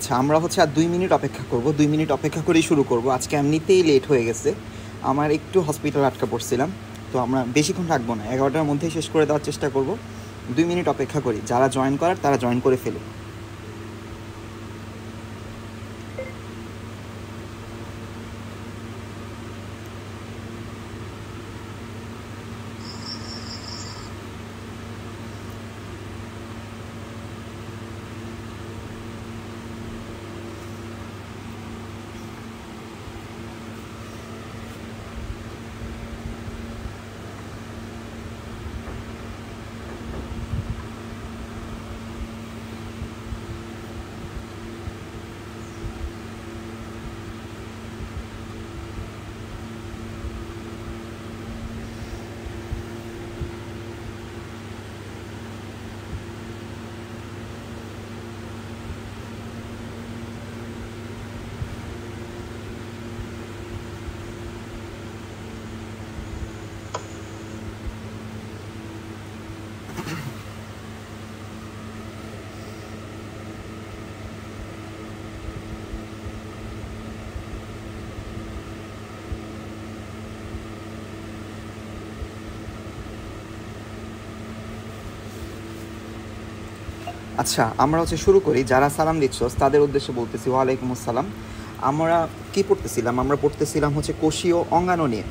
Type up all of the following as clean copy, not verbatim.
আচ্ছা, আমরা হচ্ছে আর 2 মিনিট অপেক্ষা করব, 2 মিনিট অপেক্ষা করেই শুরু করব। আজকে এমনিতেই লেট হয়ে গেছে, আমার একটু হসপিটাল আটকা পড়ছিলাম, তো আমরা বেশিক্ষণ রাখবো না, 11টার মধ্যেই শেষ করে দেওয়ার চেষ্টা করব। 2 মিনিট অপেক্ষা করি, যারা জয়েন করার তারা জয়েন করে ফেলো। আচ্ছা, আমরা হচ্ছে শুরু করি। যারা সালাম দিচ্ছ তাদের উদ্দেশ্যে বলতেছি ওয়ালাইকুম আসসালাম। আমরা কি পড়তেছিলাম? আমরা পড়তেছিলাম হচ্ছে কোষীয় অঙ্গাণু নিয়ে।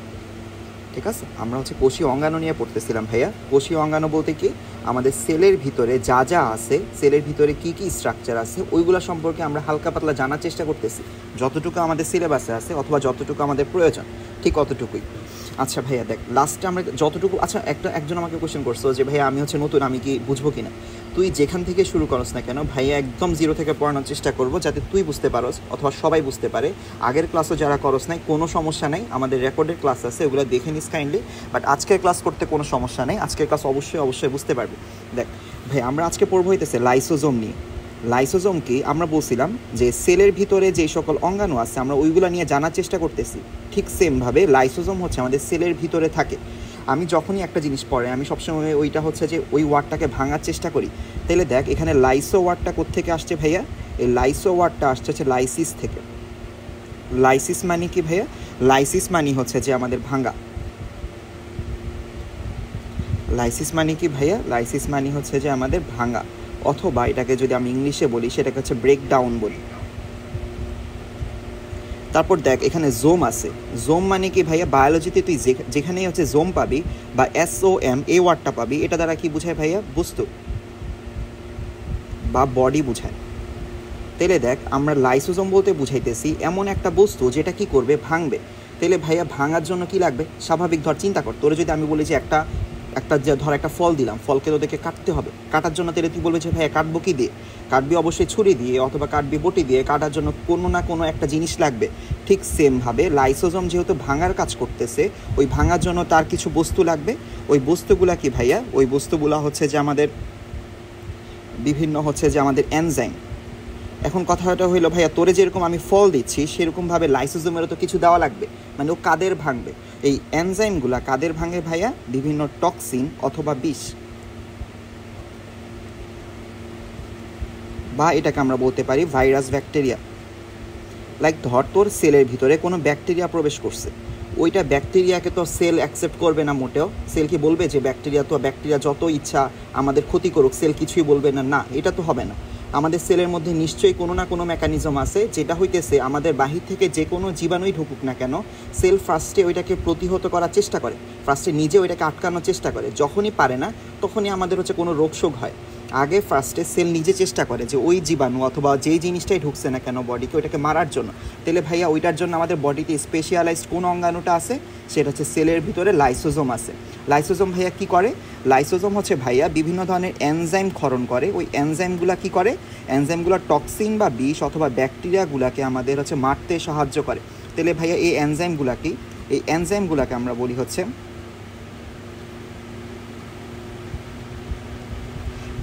ঠিক আছে, আমরা হচ্ছে কোষীয় অঙ্গাণু নিয়ে পড়তেছিলাম ভাইয়া। কোষীয় অঙ্গাণু বলতে কি, আমাদের সেলের ভিতরে যা যা আছে, সেলের ভিতরে কি কি স্ট্রাকচার আছে, ওইগুলো সম্পর্কে আমরা হালকা পাতলা জানার চেষ্টা করতেছি, যতটুকু আমাদের সিলেবাসে আছে অথবা যতটুকু আমাদের প্রয়োজন, ঠিক অতটুকুই। আচ্ছা ভাইয়া দেখ, লাস্টে আমরা যতটুকু, আচ্ছা একজন আমাকে কোশ্চেন করছো যে ভাইয়া আমি হচ্ছে নতুন, আমি কি বুঝবো কিনা। তুই যেখান থেকে শুরু করস না কেন ভাইয়া, একদম জিরো থেকে পড়ানোর চেষ্টা করবো, যাতে তুই বুঝতে পারস অথবা সবাই বুঝতে পারে। আগের ক্লাসও যারা করস নাই, কোনো সমস্যা নেই, আমাদের রেকর্ডের ক্লাস আছে, ওগুলো দেখে নিস কাইন্ডলি। বাট আজকের ক্লাস করতে কোনো সমস্যা নেই, আজকের ক্লাস অবশ্যই বুঝতে পারবি। দেখ ভাই, আমরা আজকে পড়বো হইতেছে লাইসোজোম নিয়ে। লাইসোজোম কি, আমরা বলছিলাম যে সেলের ভিতরে যেই সকল অঙ্গাণু আছে আমরা ওইগুলো নিয়ে জানার চেষ্টা করতেছি। ঠিক সেমভাবে লাইসোজোম হচ্ছে আমাদের সেলের ভিতরে থাকে। আমি যখনই একটা জিনিস পড়ে আমি সবসময় ওইটা হচ্ছে যে ওই ওয়ার্ডটাকে ভাঙার চেষ্টা করি। তাহলে দেখ, এখানে লাইসো ওয়ার্ডটা কোত্থেকে আসছে ভাইয়া? এই লাইসো ওয়ার্ডটা আসছে হচ্ছে লাইসিস থেকে। লাইসিস মানে কি ভাইয়া? লাইসিস মানে হচ্ছে যে আমাদের ভাঙা। লাইসিস মানে কি ভাইয়া? লাইসিস মানে হচ্ছে যে আমাদের ভাঙা, অথবা এটাকে যদি আমি ইংলিশে বলি সেটাকে হচ্ছে ব্রেক ডাউন বলি। তারপর দেখ, এখানে জোম আছে। জোম মানে কি ভাইয়া? বায়োলজিতে তুই যেখানেই হচ্ছে জোম পাবি বা SOM এই ওয়ার্ডটা পাবি, এটা দ্বারা কি বোঝায় ভাইয়া? বস্তু বা বডি বোঝায়। তাহলে দেখ, আমরা লাইসোজোম বলতে বুঝাইতেছি এমন একটা বস্তু যেটা কি করবে? ভাঙবে। তাহলে ভাইয়া ভাঙার জন্য কি লাগবে? স্বাভাবিক, ধর চিন্তা কর, তোরে যদি আমি বলি যে একটা ধর একটা ফল দিলাম, ফলকে তোদেরকে কাটতে হবে। কাটার জন্য তাহলে তুই বলবি যে ভাইয়া কাটবো কি দিয়ে? কাটবি অবশ্যই ছুরি দিয়ে অথবা কাটবি বটি দিয়ে। কাটার জন্য কোনো না কোনো একটা জিনিস লাগবে। ঠিক সেমভাবে লাইসোজোম যেহেতু ভাঙার কাজ করতেছে, ওই ভাঙার জন্য তার কিছু বস্তু লাগবে। ওই বস্তুগুলা কি ভাইয়া? ওই বস্তুগুলা হচ্ছে যে আমাদের বিভিন্ন হচ্ছে যে আমাদের এনজাইম। এখন কথাটা হইলো ভাইয়া, তোরে যেরকম আমি ফল দিচ্ছি সেরকমভাবে লাইসোজোমেরও তো কিছু দেওয়া লাগবে, মানে ও কাদের ভাঙবে? এই এনজাইমগুলা কাদের ভাঙে ভাইয়া? বিভিন্ন টক্সিন অথবা বিষ, বা এটাকে আমরা বলতে পারি ভাইরাস, ব্যাকটেরিয়া। লাইক ধর, তোর সেলের ভিতরে কোনো ব্যাকটেরিয়া প্রবেশ করছে, ওইটা ব্যাকটেরিয়াকে তো সেল অ্যাকসেপ্ট করবে না মোটেও। সেল কি বলবে যে ব্যাকটেরিয়া যত ইচ্ছা আমাদের ক্ষতি করুক, সেল কিছুই বলবে না? না, এটা তো হবে না। আমাদের সেলের মধ্যে নিশ্চয়ই কোনো না কোনো মেকানিজম আছে, যেটা হইতেছে আমাদের বাহির থেকে যে কোনো জীবাণুই ঢুকুক না কেন, সেল ফার্স্টে ওইটাকে প্রতিহত করার চেষ্টা করে, ফার্স্টে নিজে ওইটাকে আটকানোর চেষ্টা করে। যখনই পারে না তখনই আমাদের হচ্ছে কোনো রোগশোক হয়। আগে ফার্স্টে সেল নিজে চেষ্টা করে যে ওই জীবাণু অথবা যেই জিনিসটাই ঢুকছে না কেন বডিকে, ওইটাকে মারার জন্য। তাহলে ভাইয়া ওইটার জন্য আমাদের বডিতে স্পেশালাইজড কোন অঙ্গাণুটা আছে? সেটা হচ্ছে সেলের ভিতরে লাইসোজোম আছে। লাইসোজোম ভাইয়া কি করে? লাইসোজোম হচ্ছে ভাইয়া বিভিন্ন ধরনের এনজাইম ক্ষরণ করে। ওই এনজাইমগুলা কি করে? এনজাইমগুলো টক্সিন বা বিষ অথবা ব্যাকটেরিয়াগুলোকে আমাদের হচ্ছে মারতে সাহায্য করে। তাহলে ভাইয়া এই এনজাইমগুলা কি? এই এনজাইমগুলোকে আমরা বলি হচ্ছে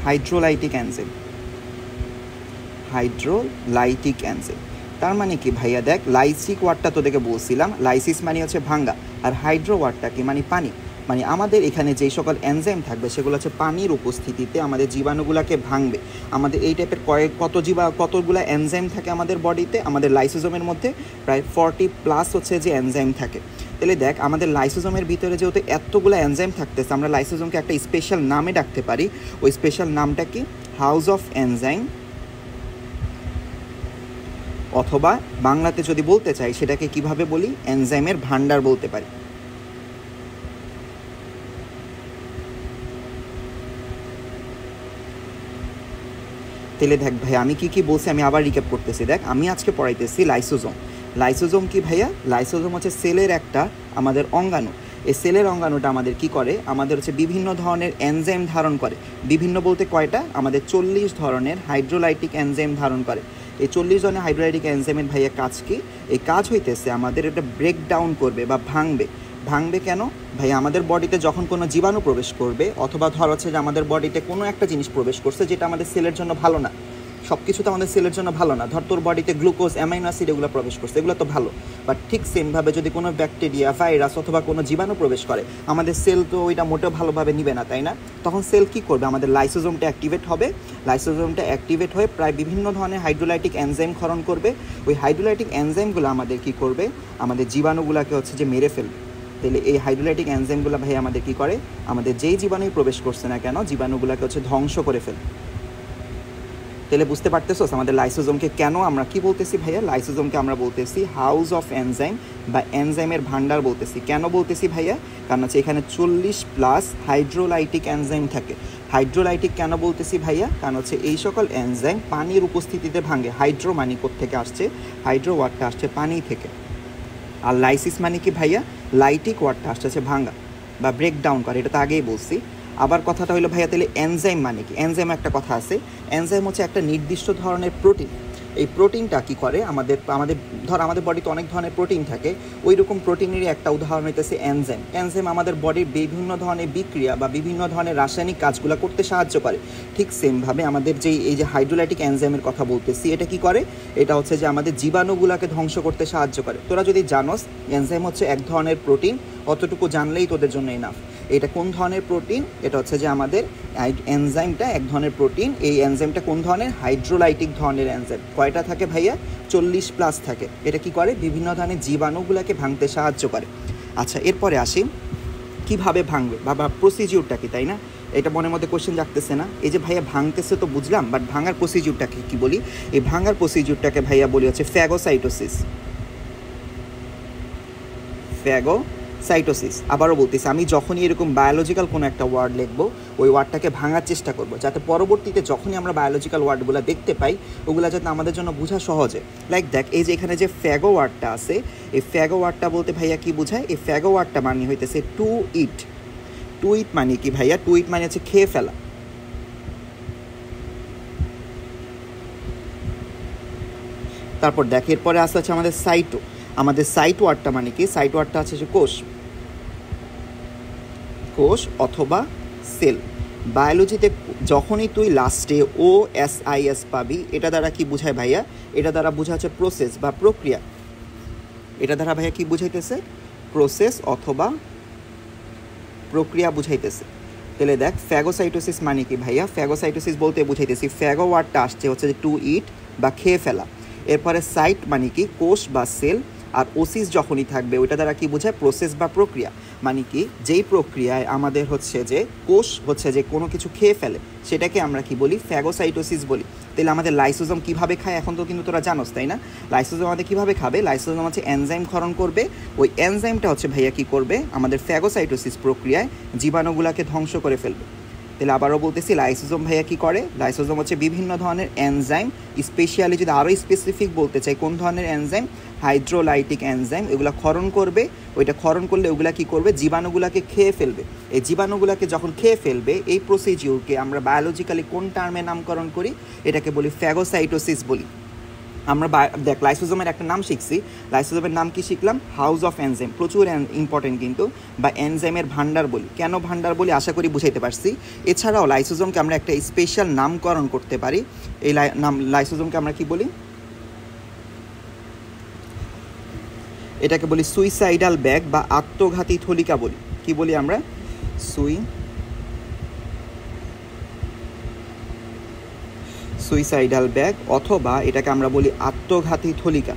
হাইড্রোলাইটিক এনজাইম। হাইড্রোলাইটিক এনজাইম তার মানে কি ভাইয়া? দেখ, লাইসিক ওয়ার্ডটা তোদেরকে বলছিলাম, লাইসিস মানে হচ্ছে ভাঙ্গা, আর হাইড্রো ওয়ার্ডটা কি মানে পানি। মানে আমাদের এখানে যেই সকল এনজাইম থাকবে সেগুলো হচ্ছে পানির উপস্থিতিতে আমাদের জীবাণুগুলোকে ভাঙবে। আমাদের এই টাইপের কতগুলো এনজাইম থাকে আমাদের বডিতে, আমাদের লাইসোজোমের মধ্যে প্রায় 40+ হচ্ছে যে এনজাইম থাকে। তাহলে দেখ আমাদের লাইসোজোমের ভিতরে যেহেতু এতগুলো এনজাইম থাকতেছে, আমরা লাইসোজোমকে একটা স্পেশাল নামে ডাকতে পারি। ওই স্পেশাল নামটা কি? হাউস অফ এনজাইম, অথবা বাংলাতে যদি বলতে চাই সেটাকে কিভাবে বলি, এনজাইমের ভান্ডার বলতে পারি। তাহলে দেখ ভাই আমি কি বলছি, আমি আবার রিক্যাপ করতেছি। দেখ আমি আজকে পড়াইতেছি লাইসোজোম। লাইসোজোম কি ভাইয়া? লাইসোজোম হচ্ছে সেলের একটা আমাদের অঙ্গাণু। এই সেলের অঙ্গাণুটা আমাদের কি করে? আমাদের হচ্ছে বিভিন্ন ধরনের এনজাইম ধারণ করে। বিভিন্ন বলতে কয়টা? আমাদের 40 ধরনের হাইড্রোলাইটিক এনজাইম ধারণ করে। এই 40 ধরনের হাইড্রোলাইটিক এনজাইমের ভাইয়া কাজ কি? এই কাজ হইতেছে আমাদের এটা ব্রেকডাউন করবে বা ভাঙবে কেন ভাই? আমাদের বডিতে যখন কোনো জীবাণু প্রবেশ করবে, অথবা ধর হচ্ছে যে আমাদের বডিতে কোনো একটা জিনিস প্রবেশ করছে যেটা আমাদের সেলের জন্য ভালো না, সব কিছু তো আমাদের সেলের জন্য ভালো না। ধর তোর বডিতে গ্লুকোজ, অ্যামাইনো অ্যাসিড এগুলো প্রবেশ করছে, এগুলো তো ভালো। বাট ঠিক সেমভাবে যদি কোনো ব্যাকটেরিয়া, ভাইরাস অথবা কোনো জীবাণু প্রবেশ করে, আমাদের সেল তো ওইটা মোটেও ভালোভাবে নিবে না, তাই না? তখন সেল কী করবে? আমাদের লাইসোজোমটা অ্যাক্টিভেট হবে। লাইসোজোমটা অ্যাক্টিভেট হয়ে প্রায় বিভিন্ন ধরনের হাইড্রোলাইটিক এনজাইম ক্ষরণ করবে। ওই হাইড্রোলাইটিক এনজাইমগুলো আমাদের কী করবে? আমাদের জীবাণুগুলোকে হচ্ছে যে মেরে ফেলবে। তাহলে এই হাইড্রোলাইটিক এনজাইমগুলো ভাই আমাদের কী করে? আমাদের যেই জীবাণুই প্রবেশ করছে না কেন, জীবাণুগুলোকে হচ্ছে ধ্বংস করে ফেলে। তাহলে বুঝতে পারতেছো আমাদের লাইসোজোমকে কেন আমরা কি বলতেছি ভাইয়া? লাইসোজোমকে আমরা বলতেছি হাউস অফ এনজাইম বা এনজাইমের ভান্ডার বলতেছি। কেন বলতেছি ভাইয়া? কারণ হচ্ছে এখানে 40+ হাইড্রোলাইটিক এনজাইম থাকে। হাইড্রোলাইটিক কেন বলতেছি ভাইয়া? কারণ হচ্ছে এই সকল এনজাইম পানির উপস্থিতিতে ভাঙে। হাইড্রো মানে কোত্থেকে আসছে? হাইড্রো ওয়ার্ডটা আসছে পানি থেকে। আর লাইসিস মানে কি ভাইয়া? লাইটিক ওয়ার্ডটা আসছে ভাঙা বা ব্রেকডাউন করে, এটা তো আগেই বলছি। আবার কথাটা হলো ভাইয়া তাহলে এনজাইম মানে কি? এনজাইম একটা কথা আছে। এনজাইম হচ্ছে একটা নির্দিষ্ট ধরনের প্রোটিন। এই প্রোটিনটা কী করে? আমাদের আমাদের বডিতে অনেক ধরনের প্রোটিন থাকে, ওই রকম প্রোটিনেরই একটা উদাহরণ হইতেছে এনজাইম। এনজাইম আমাদের বডির বিভিন্ন ধরনের বিক্রিয়া বা বিভিন্ন ধরনের রাসায়নিক কাজগুলো করতে সাহায্য করে। ঠিক সেমভাবে আমাদের এই যে হাইড্রোলাইটিক এনজাইমের কথা বলতেছি, এটা কি করে? এটা হচ্ছে যে আমাদের জীবাণুগুলোকে ধ্বংস করতে সাহায্য করে। তোরা যদি জানোস এনজাইম হচ্ছে এক ধরনের প্রোটিন, অতটুকু জানলেই তোদের জন্য এনাফ। এটা কোন ধরনের প্রোটিন? এটা হচ্ছে যে আমাদের এনজাইমটা এক ধরনের প্রোটিন। এই এনজাইমটা কোন ধরনের? হাইড্রোলাইটিক ধরনের এনজাইম। কয়টা থাকে ভাইয়া? 40+ থাকে। এটা কি করে? বিভিন্ন ধরনের জীবাণুগুলোকে ভাঙতে সাহায্য করে। আচ্ছা, এরপরে আসি কিভাবে ভাঙবে বা প্রসিজিউরটা কি, তাই না? এটা মনের মধ্যে কোশ্চেন জাগতেছে না? এই যে ভাইয়া ভাঙতেছে তো বুঝলাম, বাট ভাঙার প্রসিজিউরটাকে কি বলি? এই ভাঙার প্রসিজিউরটাকে ভাইয়া বলি হচ্ছে ফ্যাগোসাইটোসিস। সাইটোসিস। আবারও বলতেছি, আমি যখনই এরকম বায়োলজিক্যাল কোনো একটা ওয়ার্ড লিখবো, ওই ওয়ার্ডটাকে ভাঙার চেষ্টা করবো, যাতে পরবর্তীতে যখনই আমরা বায়োলজিক্যাল ওয়ার্ডগুলো দেখতে পাই, ওগুলো যাতে আমাদের জন্য বোঝা সহজে। লাইক দেখ, এই যে এখানে যে ফ্যাগো ওয়ার্ডটা আছে, এই ফ্যাগো ওয়ার্ডটা বলতে ভাইয়া কি বোঝায়? এই ফ্যাগো ওয়ার্ডটা মানে হইতেছে টু ইট। টু ইট মানে কি ভাইয়া? টু ইট মানে হচ্ছে খেয়ে ফেলা। তারপর দেখ এরপরে আসতে হচ্ছে আমাদের সাইটো। আমাদের সাইট ওয়ার্ডটা মানে কি? সাইট ওয়ার্ডটা আছে যে কোষ অথবা সেল। বায়োলজিতে যখনই তুই লাস্টে OSIS পাবি, এটা দ্বারা কি বুঝায় ভাইয়া? এটা দ্বারা বোঝাচ্ছে প্রসেস বা প্রক্রিয়া। এটা দ্বারা ভাইয়া কি বুঝাইতেছে? প্রসেস অথবা প্রক্রিয়া বুঝাইতেছে। তাহলে দেখ ফ্যাগোসাইটোসিস মানে কি ভাইয়া? ফ্যাগোসাইটোসিস বলতে বুঝাইতেছি, ফ্যাগো ওয়ার্ডটা আসছে হচ্ছে যে টু ইট বা খেয়ে ফেলা। এরপরে সাইট মানে কি? কোষ বা সেল। আর ওসিস যখনই থাকবে ওইটা দ্বারা কি বোঝায়? প্রসেস বা প্রক্রিয়া। মানে কি? যেই প্রক্রিয়ায় আমাদের হচ্ছে যে কোষ হচ্ছে যে কোনো কিছু খেয়ে ফেলে, সেটাকে আমরা কি বলি? ফ্যাগোসাইটোসিস বলি। তাহলে আমাদের লাইসোজোম কীভাবে খায় এখন তো কিন্তু তোরা জানোস, তাই না? লাইসোজোম আমাদের কীভাবে খাবে? লাইসোজোম হচ্ছে এনজাইম ক্ষরণ করবে। ওই এনজাইমটা হচ্ছে ভাইয়া কী করবে? আমাদের ফ্যাগোসাইটোসিস প্রক্রিয়ায় জীবাণুগুলোকে ধ্বংস করে ফেলবে। তাহলে আবারও বলতেছি, লাইসোজোম ভাইয়া কী করে? লাইসোজোম হচ্ছে বিভিন্ন ধরনের এনজাইম, স্পেশালি যদি আরও স্পেসিফিক বলতে চাই কোন ধরনের এনজাইম, হাইড্রোলাইটিক এনজাইম, এগুলো ক্ষরণ করবে। ওইটা ক্ষরণ করলে ওগুলা কী করবে? জীবাণুগুলোকে খেয়ে ফেলবে। এই জীবাণুগুলোকে যখন খেয়ে ফেলবে, এই প্রসিজিওরকে আমরা বায়োলজিক্যালি কোন টার্মে নামকরণ করি? এটাকে বলি ফ্যাগোসাইটোসিস বলি। আমরা দেখ লাইসোজোমের একটা নাম শিখছি। লাইসোজোমের নাম কি শিখলাম? House of enzyme. প্রচুর ইম্পর্টেন্ট কিন্তু। বা এনজাইমের ভান্ডার বলি। কেন ভান্ডার বলি আশা করি বুঝাইতে পারছি। এছাড়াও লাইসোজোমকে আমরা একটা স্পেশাল নামকরণ করতে পারি। এই লাইসোজোমকে আমরা কি বলি? এটাকে বলি সুইসাইডাল ব্যাগ বা আত্মঘাতী থলিকা বলি। কি বলি আমরা? সুইসাইডাল ব্যাগ, অথবা এটাকে আমরা বলি আত্মঘাতী থলিকা।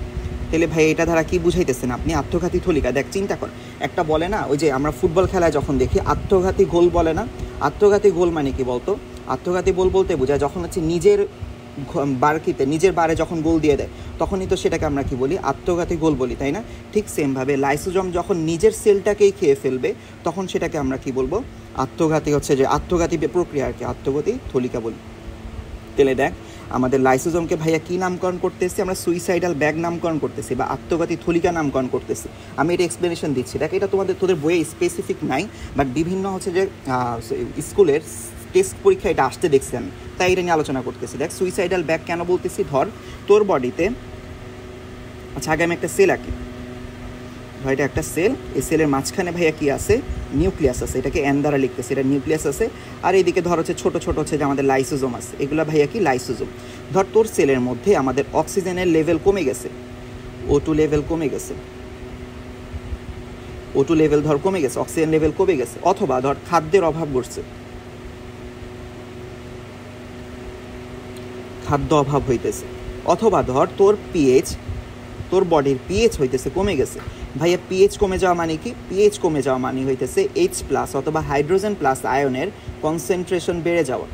তাহলে ভাই এটা দ্বারা কি বুঝাইতেছেন আপনি? আত্মঘাতী থলিকা। দেখ চিন্তা কর, একটা বলে না ওই যে আমরা ফুটবল খেলায় যখন দেখি আত্মঘাতী গোল বলে না? আত্মঘাতী গোল মানে কি বলতো? আত্মঘাতী গোল বলতে বোঝায় যখন হচ্ছে নিজের বারকিতে, নিজের বারে যখন গোল দিয়ে দেয় তখনই তো সেটাকে আমরা কি বলি? আত্মঘাতী গোল বলি, তাই না? ঠিক সেমভাবে লাইসোজোম যখন নিজের সেলটাকেই খেয়ে ফেলবে তখন সেটাকে আমরা কি বলবো? আত্মঘাতী হচ্ছে যে আত্মঘাতী প্রক্রিয়া আর কি, আত্মঘাতী থলিকা বলি। তাহলে দেখ আমাদের লাইসোজোমকে ভাইয়া কী নামকরণ করতেছি আমরা? সুইসাইডাল ব্যাগ নামকরণ করতেছি বা আত্মঘাতী থলিকা নামকরণ করতেছি। আমি এটা এক্সপ্লেনেশন দিচ্ছি। দেখ এটা তোদের বইয়ে স্পেসিফিক নাই, বাট বিভিন্ন হচ্ছে যে স্কুলের টেস্ট পরীক্ষা এটা আসতে দেখছি আমি, তাই এটা নিয়ে আলোচনা করতেছি। দেখ সুইসাইডাল ব্যাগ কেন বলতেছি? ধর তোর বডিতে, আচ্ছা আগে আমি একটা সেল আঁকি। ভাই এটা একটা সেল, এই সেলের মাঝখানে ভাইয়া কি আছে? নিউক্লিয়াস আছে। এটাকে এন দ্বারা লিখতেছে, এটা নিউক্লিয়াস আছে। আর এইদিকে ধর হচ্ছে ছোটো ছোটো হচ্ছে যে আমাদের লাইসোজোম আছে, এগুলো ভাইয়া কি? লাইসোজোম। ধর তোর সেলের মধ্যে আমাদের অক্সিজেনের লেভেল কমে গেছে, O2 লেভেল কমে গেছে, O2 লেভেল ধর কমে গেছে, অক্সিজেন লেভেল কমে গেছে, অথবা ধর খাদ্যের অভাব ঘটছে, খাদ্য অভাব হইতেছে, অথবা ধর তোর পিএইচ, তোর বডির পিএইচ হইতেছে কমে গেছে। ভাইয়া পিএইচ কমে যাওয়া মানে কি? পিএইচ কমে যাওয়া মানে হইতেছে H+ অথবা হাইড্রোজেন প্লাস আয়নের কনসেন্ট্রেশন বেড়ে যাওয়া।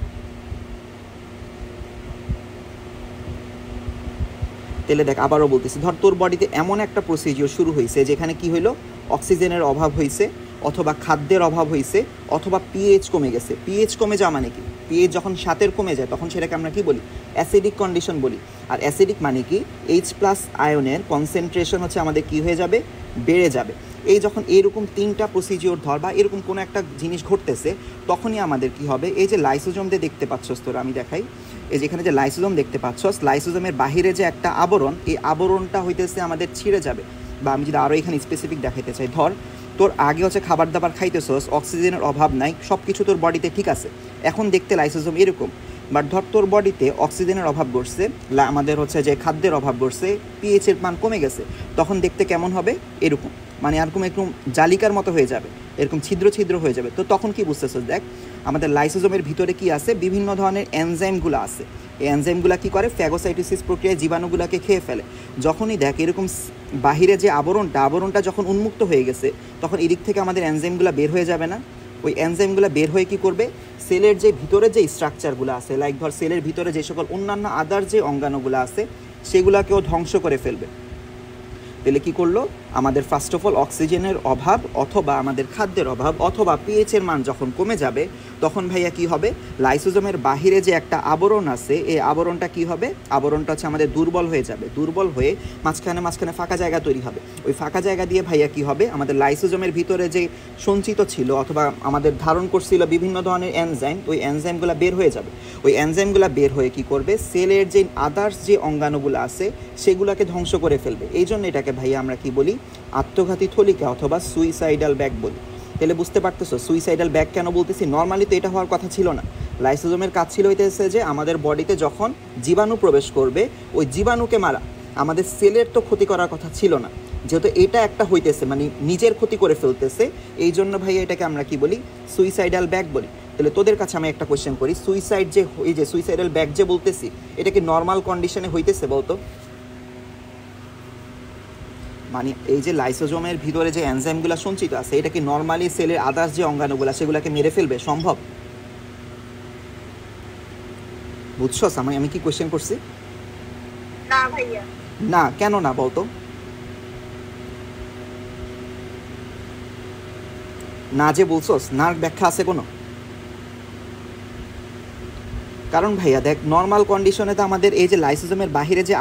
তাহলে দেখ আবারও বলতেছি, ধর তোর বডিতে এমন একটা প্রসিজিওর শুরু হয়েছে যেখানে কি হইলো? অক্সিজেনের অভাব হয়েছে, অথবা খাদ্যের অভাব হয়েছে, অথবা পিএইচ কমে গেছে। পিএইচ কমে যাওয়া মানে কি? পিএইচ যখন 7 কমে যায় তখন সেটাকে আমরা কি বলি? অ্যাসিডিক কন্ডিশন বলি। আর অ্যাসিডিক মানে কি? H+ আয়নের কনসেন্ট্রেশন হচ্ছে আমাদের কি হয়ে যাবে? বেড়ে যাবে। এই যখন এরকম 3টা প্রসিজিওর ধর বা এরকম কোনো একটা জিনিস ঘটতেছে তখনই আমাদের কি হবে? এই যে লাইসোজোম দিয়ে দেখতে পাচ্ছস তোরা, আমি দেখাই, এই যেখানে যে লাইসোজোম দেখতে পাচ্ছস, লাইসোজোমের বাহিরে যে একটা আবরণ, এই আবরণটা হইতেছে আমাদের ছিঁড়ে যাবে। বা আমি যদি আরও এখানে স্পেসিফিক দেখাইতে চাই, ধর তোর আগে হচ্ছে খাবার দাবার খাইতেছস, অক্সিজেনের অভাব নাই, সব কিছু তোর বডিতে ঠিক আছে, এখন দেখতে লাইসোজোম এরকম। বাট ধর তোর বডিতে অক্সিজেনের অভাব ঘটছে, আমাদের হচ্ছে যে খাদ্যের অভাব ঘটছে, পিএইচের মান কমে গেছে, তখন দেখতে কেমন হবে? এরকম, মানে এরকম একটু জালিকার মতো হয়ে যাবে, এরকম ছিদ্র ছিদ্র হয়ে যাবে। তো তখন কি বুঝতেছস? দেখ আমাদের লাইসোজোমের ভিতরে কি আছে? বিভিন্ন ধরনের এনজাইমগুলো আছে। এই এনজাইমগুলো কী করে? ফ্যাগোসাইটোসিস প্রক্রিয়ায় জীবাণুগুলোকে খেয়ে ফেলে। যখনই দেখ এরকম বাহিরে যে আবরণটা যখন উন্মুক্ত হয়ে গেছে তখন এদিক থেকে আমাদের এনজাইমগুলো বের হয়ে যাবে না? ওই এনজাইমগুলো বের হয়ে কী করবে? সেলের যে ভিতরে যে স্ট্রাকচারগুলো আছে, লাইক ধর সেলের ভিতরে যে সকল অন্যান্য আদার যে অঙ্গাণুগুলো আছে সেগুলোকেও ধ্বংস করে ফেলবে। তাহলে কী করলো? আমাদের ফার্স্ট অফ অল অক্সিজেনের অভাব, অথবা আমাদের খাদ্যের অভাব, অথবা পিএইচের মান যখন কমে যাবে তখন ভাইয়া কি হবে? লাইসোজোমের বাহিরে যে একটা আবরণ আছে, এই আবরণটা কি হবে? আবরণটা হচ্ছে আমাদের দুর্বল হয়ে যাবে। দুর্বল হয়ে মাঝখানে ফাঁকা জায়গা তৈরি হবে। ওই ফাঁকা জায়গা দিয়ে ভাইয়া কি হবে? আমাদের লাইসোজোমের ভিতরে যে সঞ্চিত ছিল অথবা আমাদের ধারণ করছিল বিভিন্ন ধরনের এনজাইম, ওই এনজাইমগুলো বের হয়ে যাবে। ওই এনজাইমগুলো বের হয়ে কি করবে? সেলের যে আদার্স যে অঙ্গাণুগুলো আছে সেগুলোকে ধ্বংস করে ফেলবে। এই জন্য এটাকে ভাইয়া আমরা কি বলি? আত্মঘাতী থলিকা অথবা সুইসাইডাল ব্যাগ বলি। তাহলে বুঝতে পারতেছো সুইসাইডাল ব্যাগ কেন বলতেছি? নর্মালি তো এটা হওয়ার কথা ছিল না। লাইসোজোমের কাজ ছিল হইতেছে যে আমাদের বডিতে যখন জীবাণু প্রবেশ করবে ওই জীবাণুকে মারা, আমাদের সেলের তো ক্ষতি করার কথা ছিল না। যেহেতু এটা একটা হইতেছে মানে নিজের ক্ষতি করে ফেলতেছে, এই জন্য ভাইয়া এটাকে আমরা কি বলি? সুইসাইডাল ব্যাগ বলি। তাহলে তোদের কাছে আমি একটা কোয়েশ্চেন করি, এই যে সুইসাইডাল ব্যাগ যে বলতেছি এটা কি নর্মাল কন্ডিশনে হইতেছে বলতো? মানে এই যে লাইসোজোমের ভিতরে যে এনজাইমগুলো সঞ্চিত আছে এটা কি নর্মালি সেলের আদার্স যে অঙ্গাণুগুলো সেগুলোকে মেরে ফেলবে? সম্ভব? বুঝছস আমি কি কোয়েশ্চেন করছি? না ভাইয়া। না, কেন না বলতো? না যে বলছস, না ব্যাখ্যা আছে কোনো? কারণ ভাইয়া দেখ নর্মাল কন্ডিশনে তো আমাদের এই যে লাইসোজোমের বাহিরে যে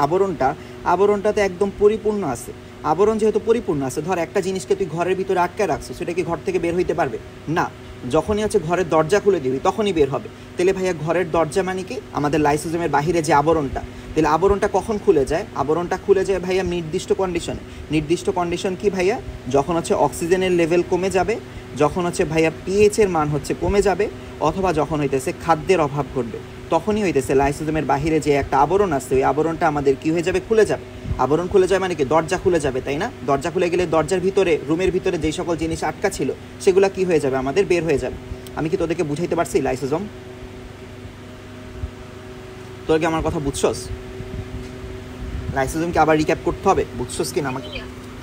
আবরণটা তো একদম পরিপূর্ণ আছে। আবরণ যেহেতু পরিপূর্ণ আছে, ধর একটা জিনিসকে তুই ঘরের ভিতরে আটকে রাখছো, সেটা কি ঘর থেকে বের হইতে পারবে? না। যখনই হচ্ছে ঘরের দরজা খুলে দিবি তখনই বের হবে। তাহলে ভাইয়া ঘরের দরজা মানে কি? আমাদের লাইসোজোমের বাহিরে যে আবরণটা, তাহলে আবরণটা কখন খুলে যায়? আবরণটা খুলে যায় ভাইয়া নির্দিষ্ট কন্ডিশনে। নির্দিষ্ট কন্ডিশন কি ভাইয়া? যখন হচ্ছে অক্সিজেনের লেভেল কমে যাবে, যখন হচ্ছে ভাইয়া পিএইচের মান হচ্ছে কমে যাবে, অথবা যখন হইতেছে খাদ্যের অভাব ঘটবে, তখনই হইতেছে লাইসোজোমের বাহিরে যে একটা আবরণ আছে ওই আবরণটা আমাদের কি হয়ে যাবে? খুলে যাবে। আবরণ খুলে যায় মানে কি দরজা খুলে যাবে, তাই না? দরজা খুলে গেলে দরজার ভিতরে রুমের ভিতরে যেই সকল জিনিস আটকা ছিল সেগুলো কি হয়ে যাবে, আমাদের বের হয়ে যাবে। আমি কি তোদেরকে বুঝাইতে পারছি লাইসোজোম? তোর কি আমার কথা বুঝছস? লাইসোজোমকে আবার রিক্যাপ করতে হবে, বুঝছস কি না আমাকে?